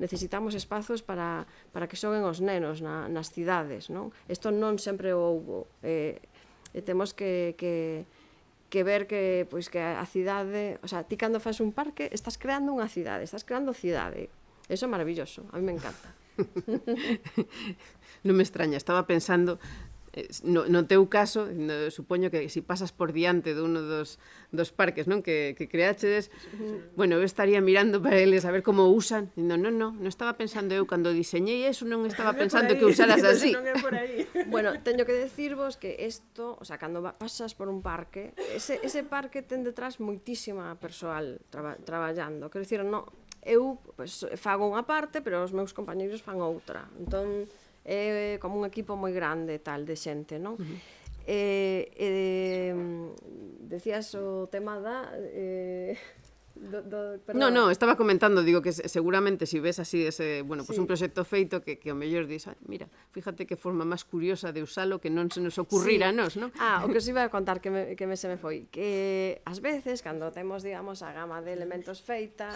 necesitamos espazos para que xoguen os nenos nas cidades, non? Isto non sempre o houbo, temos que ver que a cidade, o sea, ti cando fas un parque estás creando unha cidade, estás creando cidade, eso é maravilloso, a mí me encanta. Non me extraña, estaba pensando no teu caso, supoño que se pasas por diante de uno dos parques, non, que creachedes, bueno, eu estaría mirando para eles a ver como usan, non estaba pensando eu cando diseñei eso, non estaba pensando que usaras así. Bueno, teño que decirvos que isto, o sea, cando pasas por un parque, ese parque ten detrás moitísima persoal traballando, quero dicir, eu fago unha parte, pero os meus compañeiros fan outra, entón é como un equipo moi grande tal de xente, non? Decías o tema da No, estaba comentando, digo que seguramente se ves así ese, bueno, pues un proxecto feito que o mellor dis, mira, fíjate que forma máis curiosa de usalo que non se nos ocurrira a nos, non? O que os iba a contar que se me foi, que ás veces cando temos, digamos, a gama de elementos feita,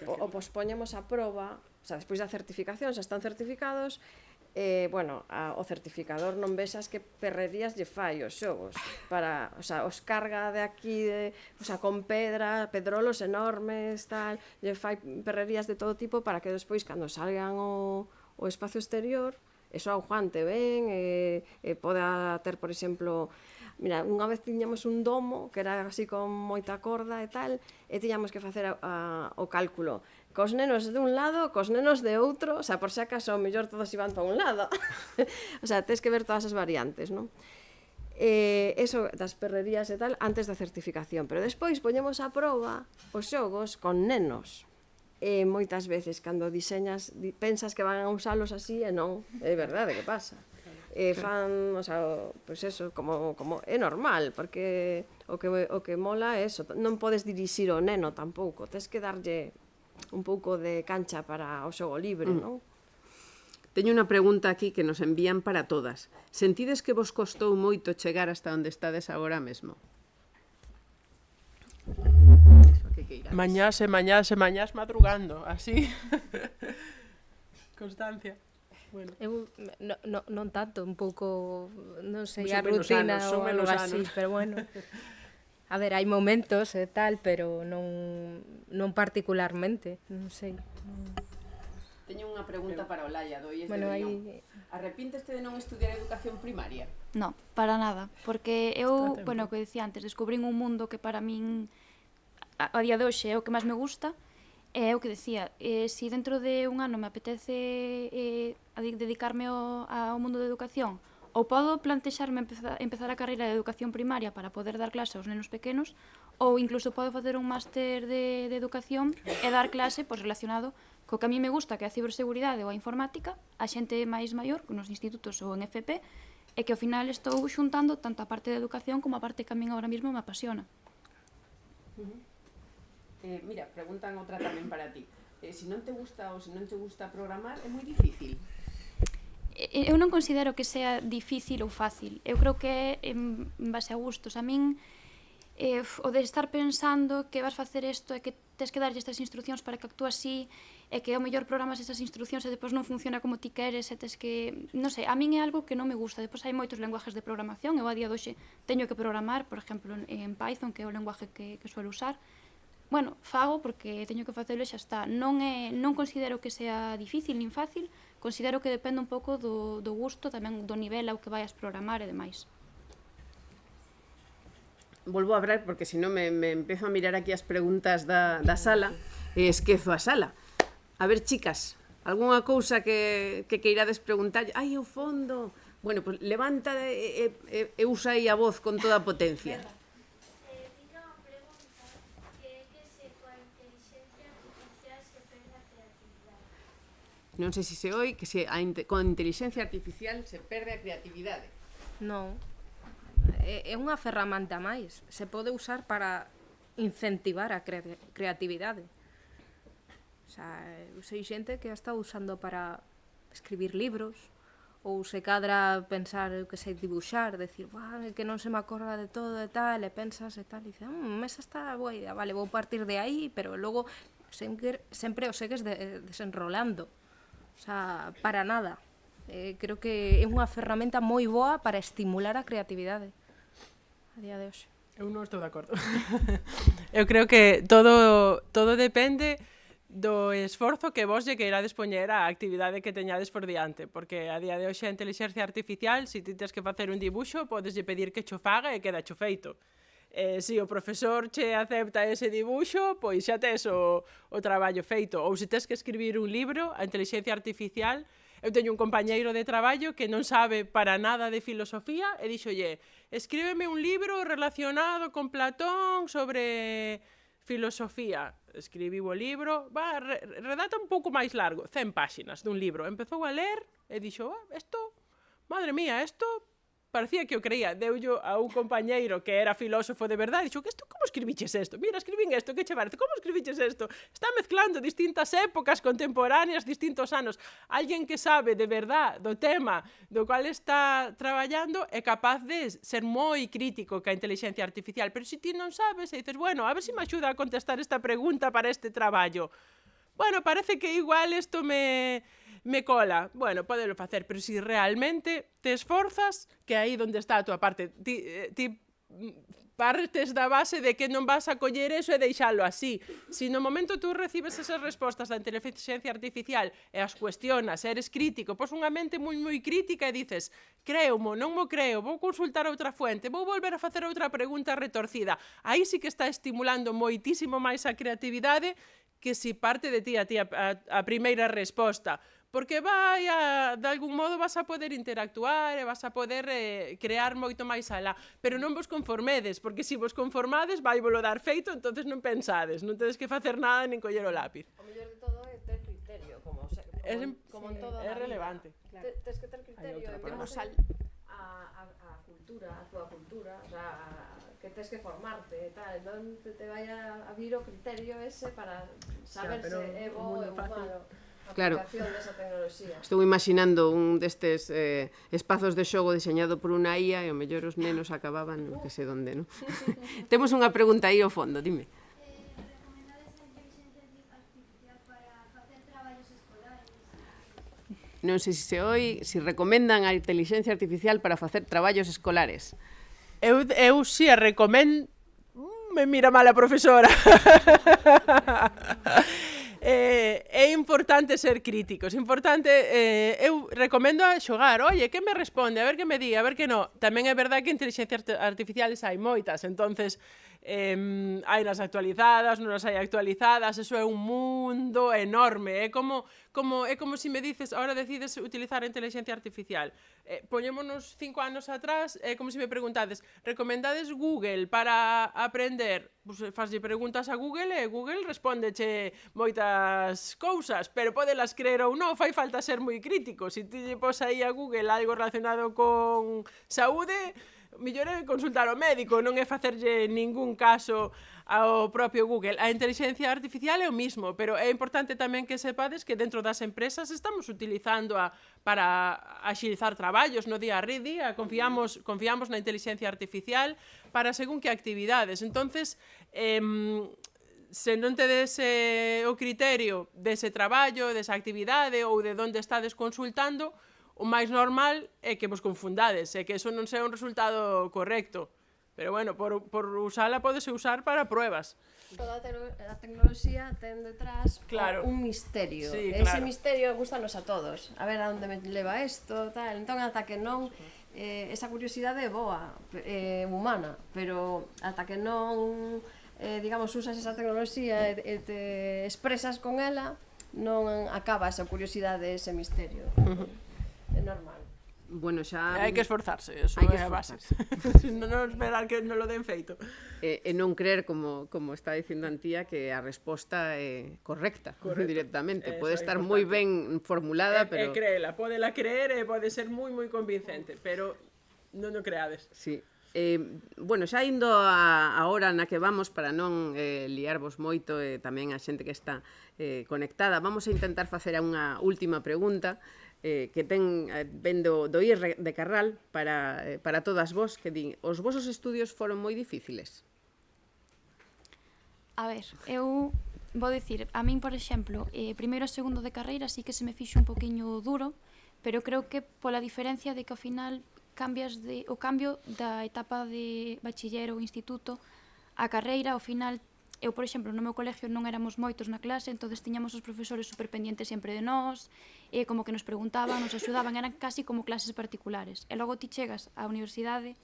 o pospoñemos a proba, o sea, despois da certificación, xa están certificados, bueno, o certificador non vexas que perrerías lle fai os xogos para, o sea, os carga de aquí o sea, con pedrolos enormes, tal, lle fai perrerías de todo tipo para que despois cando salgan o espacio exterior eso aguante ben, poda ter, por exemplo, mira, unha vez tiñamos un domo que era así con moita corda e tal, e tiñamos que facer o cálculo cos nenos de un lado, cos nenos de outro, o sea, por se acaso, mellor todos iban para un lado. O sea, tens que ver todas as variantes, non? Eso das perrerías e tal, antes da certificación. Pero despois poñemos a proba os xogos con nenos. E moitas veces, cando diseñas, pensas que van a usalos así, e non, é verdade que pasa. Fan, o sea, pois eso, como é normal, porque o que mola é eso, non podes dirixir o neno tampouco, tens que darlle un pouco de cancha para o xogo libre, non? Teño unha pregunta aquí que nos envían para todas. Sentides que vos costou moito chegar hasta onde estades agora mesmo? Mañás madrugando, así. Constancia. Bueno. Eu non tanto, un pouco, non sei, a rutina ou algo así, pero bueno. A ver, hai momentos e tal, pero non particularmente, non sei. Teño unha pregunta para Olaya, doies bueno, de Brión. Arrepínteste de non estudiar educación primaria? No, para nada, porque eu, bueno, o que decía antes, descubrín un mundo que para min a día de hoxe é o que máis me gusta, e o que decía, se dentro de un ano me apetece dedicarme ao mundo da educación, ou podo plantexarme empezar a carreira de educación primaria para poder dar clase aos nenos pequenos, ou incluso podo facer un máster de educación e dar clase relacionado co que a mí me gusta, que é a ciberseguridade ou a informática, a xente máis maior, nos institutos ou en FP, e que ao final estou xuntando tanto a parte de educación como a parte que a min agora mesmo me apasiona. Mira, preguntan outra tamén para ti. Se non te gusta ou se non te gusta programar, é moi difícil. eu non considero que sea difícil ou fácil. Eu creo que é en base a gustos. A min, o de estar pensando que vas facer isto e que tes que darlle estas instruccións para que actúe así, e que ao mellor programas esas instruccións e depois non funciona como ti queres, e tes que... Non sei, a min é algo que non me gusta. Depois hai moitos lenguajes de programación. Eu a día de hoxe teño que programar, por exemplo, en Python, que é o lenguaje que suelo usar. Bueno, fago porque teño que facelo e xa está. Non considero que sea difícil nin fácil, considero que depende un pouco do gusto, tamén do nivel ao que vayas programar e demais. Volvo a hablar porque se non me empezo a mirar aquí as preguntas da sala e esquezo a sala. A ver, chicas, algunha cousa que queirades preguntar? Ai, o fondo... Bueno, pues levanta e usa aí a voz con toda a potencia. Non sei se oi que con inteligencia artificial se perde a creatividade. Non. É unha ferramenta máis. Se pode usar para incentivar a creatividade. O sea, eu sei xente que a está usando para escribir libros, ou se cadra pensar, eu que sei, dibuixar, decir, que non se me acorda de todo e tal, e pensas e tal, e dices, esa está boa idea, vale, vou partir de aí, pero logo sempre o segues desenrolando. O sea, para nada. Creo que é unha ferramenta moi boa para estimular a creatividade a día de hoxe. Eu non estou de acordo. Eu creo que todo depende do esforzo que vos lle queirades poñer á actividade que teñades por diante, porque a día de hoxe a inteligencia artificial, se ti tens que facer un dibuixo, podeslle pedir que cho faga e queda cho feito. Se o profesor che acepta ese dibuixo, pois xa tes o traballo feito. Ou se tes que escribir un libro, a inteligencia artificial... Eu teño un compañeiro de traballo que non sabe para nada de filosofía e díxolle, escríbeme un libro relacionado con Platón sobre filosofía. Escribiu o libro, redata un pouco máis largo, 100 páxinas dun libro. Empezou a ler e dixo, madre mía, isto parecía que o creía. Deullo a un compañeiro que era filósofo de verdade, dixo, como escribiches isto? Mira, escribín isto, que che parece? Como escribiches isto? Está mezclando distintas épocas contemporáneas, distintos anos. Alguén que sabe de verdade do tema do cual está traballando é capaz de ser moi crítico ca inteligencia artificial, pero se ti non sabes, e dices, bueno, a ver se me axuda a contestar esta pregunta para este traballo. Bueno, parece que igual isto me cola. Bueno, podelo facer, pero se realmente te esforzas, que aí onde está a tua parte. Ti partes da base de que non vas a coller eso e deixalo así. Se no momento tú recibes esas respostas da inteligencia artificial e as cuestionas, eres crítico, pos unha mente moi crítica e dices, creo-mo, non mo creo, vou consultar outra fuente, vou volver a facer outra pregunta retorcida. Aí sí que está estimulando moitísimo máis a creatividade que se parte de ti a primeira resposta. Porque de algún modo vas a poder interactuar e vas a poder crear moito máis alá. Pero non vos conformedes, porque se vos conformades vai volo dar feito, entonces non pensades, non tedes que facer nada nin coller o lápiz. O mellor de todo é ter criterio, como en todo. É relevante. Tes que ter criterio, temos a cultura, a túa cultura, o sea, que tes que formarte e tal, non te vai a vir o criterio ese para saber se é bo ou malo. Claro, desa tecnoloxía. Estou imaginando un destes espazos de xogo diseñado por unha IA e o mellor os nenos acababan non que sei onde, non? Temos unha pregunta aí ao fondo, dime. Recomendades a inteligencia artificial para facer traballos escolares? Non sei se recomendan a inteligencia artificial para facer traballos escolares. Eu si a recomendo... Me mira mal a profesora. É importante ser críticos, importante, eu recomendo a xogar, oye, que me responde, a ver que me di, a ver que no. Tamén é verdade que inteligencias artificiales hai moitas, entonces hai nas actualizadas, non as hai actualizadas, eso é un mundo enorme, é como se me dices, ahora decides utilizar a inteligencia artificial, poñémonos 5 anos atrás, é como se me preguntades, recomendades Google para aprender, faslle preguntas a Google e Google respóndeche moitas cousas, pero podelas creer ou non, fai falta ser moi crítico, se ti lle pos aí a Google algo relacionado con saúde, mellor é consultar ao médico, non é facerlle ningún caso ao propio Google. A inteligencia artificial é o mismo, pero é importante tamén que sepades que dentro das empresas estamos utilizando para axilizar traballos no día a día, confiamos na inteligencia artificial para según que actividades. Entonces, se non tedes o criterio dese traballo, desa actividade ou de onde estades consultando, o máis normal é que vos confundades, e que eso non sea un resultado correcto. Pero bueno, por usala podese usar para pruebas. Toda a tecnoloxía ten detrás un misterio. Sí, Ese misterio gustanos a todos. A ver a onde me leva isto, tal. Entón, ata que non... esa curiosidade é boa, humana, pero ata que non, digamos, usas esa tecnoloxía e te expresas con ela, non acaba esa curiosidade, ese misterio. É normal. Bueno, xa... Hai que esforzarse, eso é a base. Non esperar que non lo den feito. E non creer, como está dicindo Antía, que a resposta é correcta directamente. Pode estar moi ben formulada, pero... E créela, podela creer e pode ser moi convincente, pero non o creades. Sí. Bueno, xa indo a hora na que vamos, para non liarvos moito, tamén a xente que está conectada, vamos a intentar facer unha última pregunta que ven do IR de Carral para todas vos, que din, os vosos estudios foron moi difíciles? A ver, eu vou dicir, a min, por exemplo, primeiro e segundo de carreira sí que se me fixo un poquinho duro, pero creo que pola diferencia de que ao final o cambio da etapa de bachiller ou instituto a carreira, ao final, eu, por exemplo, no meu colegio non éramos moitos na clase, entonces tiñamos os profesores super pendientes sempre de nós, como que nos preguntaban, nos axudaban, eran casi como clases particulares. E logo ti chegas á universidade,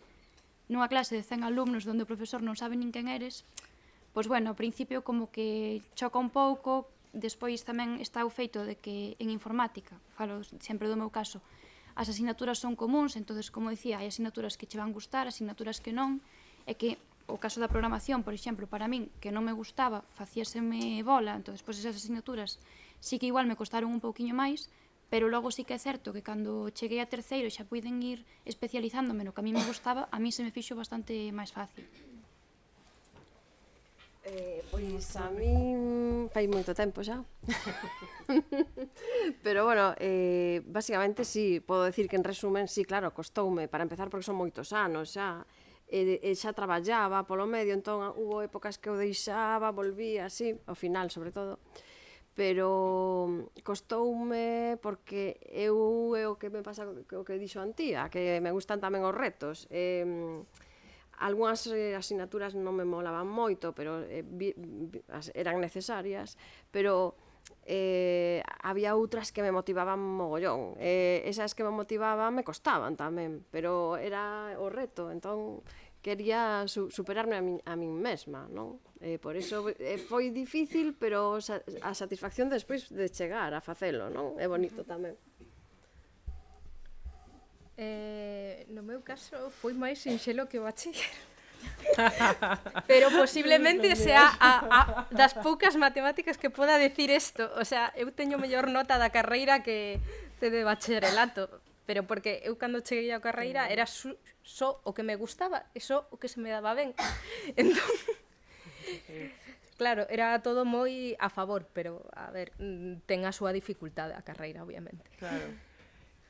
nunha clase de 100 alumnos onde o profesor non sabe nin quen eres, pois, bueno, ao principio como que choca un pouco, despois tamén está o feito de que en informática, falo sempre do meu caso, as asignaturas son comuns, entonces, como dicía, hai asignaturas que che van gustar, asignaturas que non, e que o caso da programación, por exemplo, para min, que non me gustaba, facíaseme bola, entón, despois esas asignaturas sí que igual me costaron un pouquiño máis, pero logo sí que é certo que cando cheguei a terceiro xa puiden ir especializándome no que a mí me gustaba, a mí se me fixo bastante máis fácil. Pois a min fai moito tempo xa. Pero bueno, basicamente sí, podo decir que en resumen, sí, claro, costoume, para empezar porque son moitos anos xa, e xa traballaba polo medio, entón hubo épocas que eu deixaba, volvía, así, ao final, sobre todo. Pero costoume porque é o que me pasa o que dixo Antía, que me gustan tamén os retos. Algúnas asignaturas non me molaban moito, pero eran necesarias, pero había outras que me motivaban mogollón. Esas que me motivaban me costaban tamén, pero era o reto, entón quería superarme a min mesma, non? Por iso foi difícil, pero a satisfacción despois de chegar a facelo, non? É bonito tamén. No meu caso foi máis sinxelo que o bachiller. Pero posiblemente sea das poucas matemáticas que poda decir isto. O sea, eu teño mellor nota da carreira que de bacharelato, pero porque eu cando cheguei á carreira era só o que me gustaba e só o que se me daba ben. Entón, claro, era todo moi a favor, pero a ver, ten a súa dificultade a carreira, obviamente. Claro.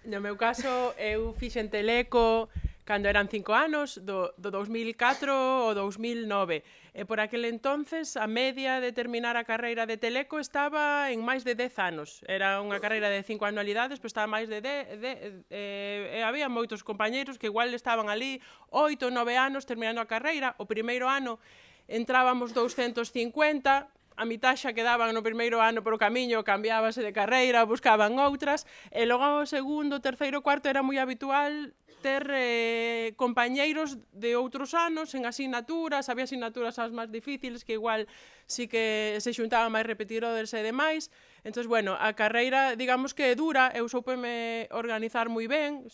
No meu caso, eu fixen teleco cando eran 5 anos, do 2004 ao 2009. E por aquel entonces, a media de terminar a carreira de teleco estaba en máis de 10 anos. Era unha carreira de 5 anualidades, pero estaba máis de 10. E había moitos compañeiros que igual estaban ali 8 ou 9 anos terminando a carreira. O primeiro ano entrábamos 250, a mitad xa quedaban no primeiro ano por o camiño, cambiábase de carreira, buscaban outras, e logo o segundo, terceiro, cuarto era moi habitual ter compañeiros de outros anos en asignaturas, había asignaturas as máis difíciles que igual sí que se xuntaban máis repetidores e demais. Entón, bueno, a carreira, digamos que é dura, eu soupeme organizar moi ben,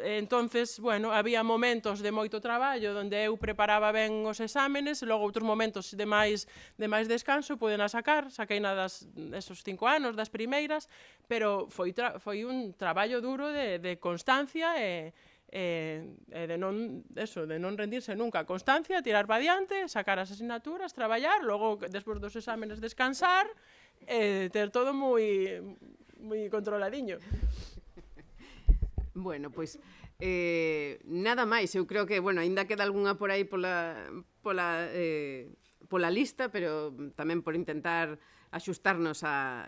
entonces, bueno, había momentos de moito traballo onde eu preparaba ben os exámenes, logo outros momentos de máis descanso, poden saquei esos 5 anos das primeiras, pero foi un traballo duro de constancia e de non rendirse nunca, constancia, tirar para diante, sacar as asignaturas, traballar, logo, despois dos exámenes, descansar, ter todo moi controladiño. Bueno, pois nada máis, eu creo que, bueno, aínda queda algunha por aí pola lista, pero tamén por intentar axustarnos a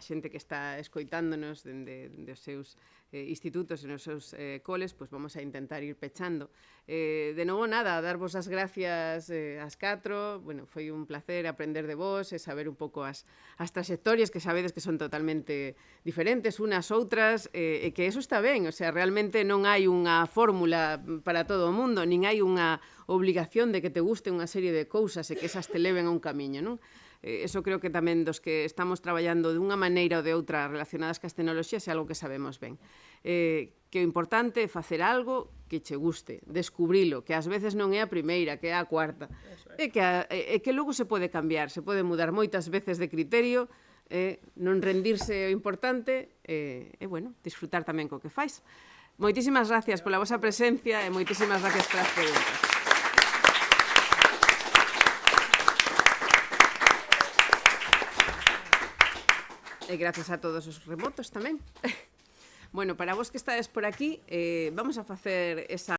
xente que está escoitándonos dende os seus institutos e nos seus coles, pois vamos a intentar ir pechando. De novo, nada, darvos as gracias ás catro. Bueno, foi un placer aprender de vos e saber un pouco as traxectorias que sabedes que son totalmente diferentes unas outras, e que eso está ben, o sea, realmente non hai unha fórmula para todo o mundo, nin hai unha obligación de que te guste unha serie de cousas e que esas te leven a un camiño, non? Eso creo que tamén dos que estamos traballando de unha maneira ou de outra relacionadas cas tecnoloxías é algo que sabemos ben. Que o importante é facer algo que che guste, descubrilo, que ás veces non é a primeira, que é a cuarta. E que logo se pode cambiar, se pode mudar moitas veces de criterio, non rendirse o importante, e, bueno, disfrutar tamén co que fais. Moitísimas gracias pola vosa presencia e moitísimas gracias polas preguntas. E gracias a todos os remotos tamén. Bueno, para vos que estades por aquí, vamos a facer esa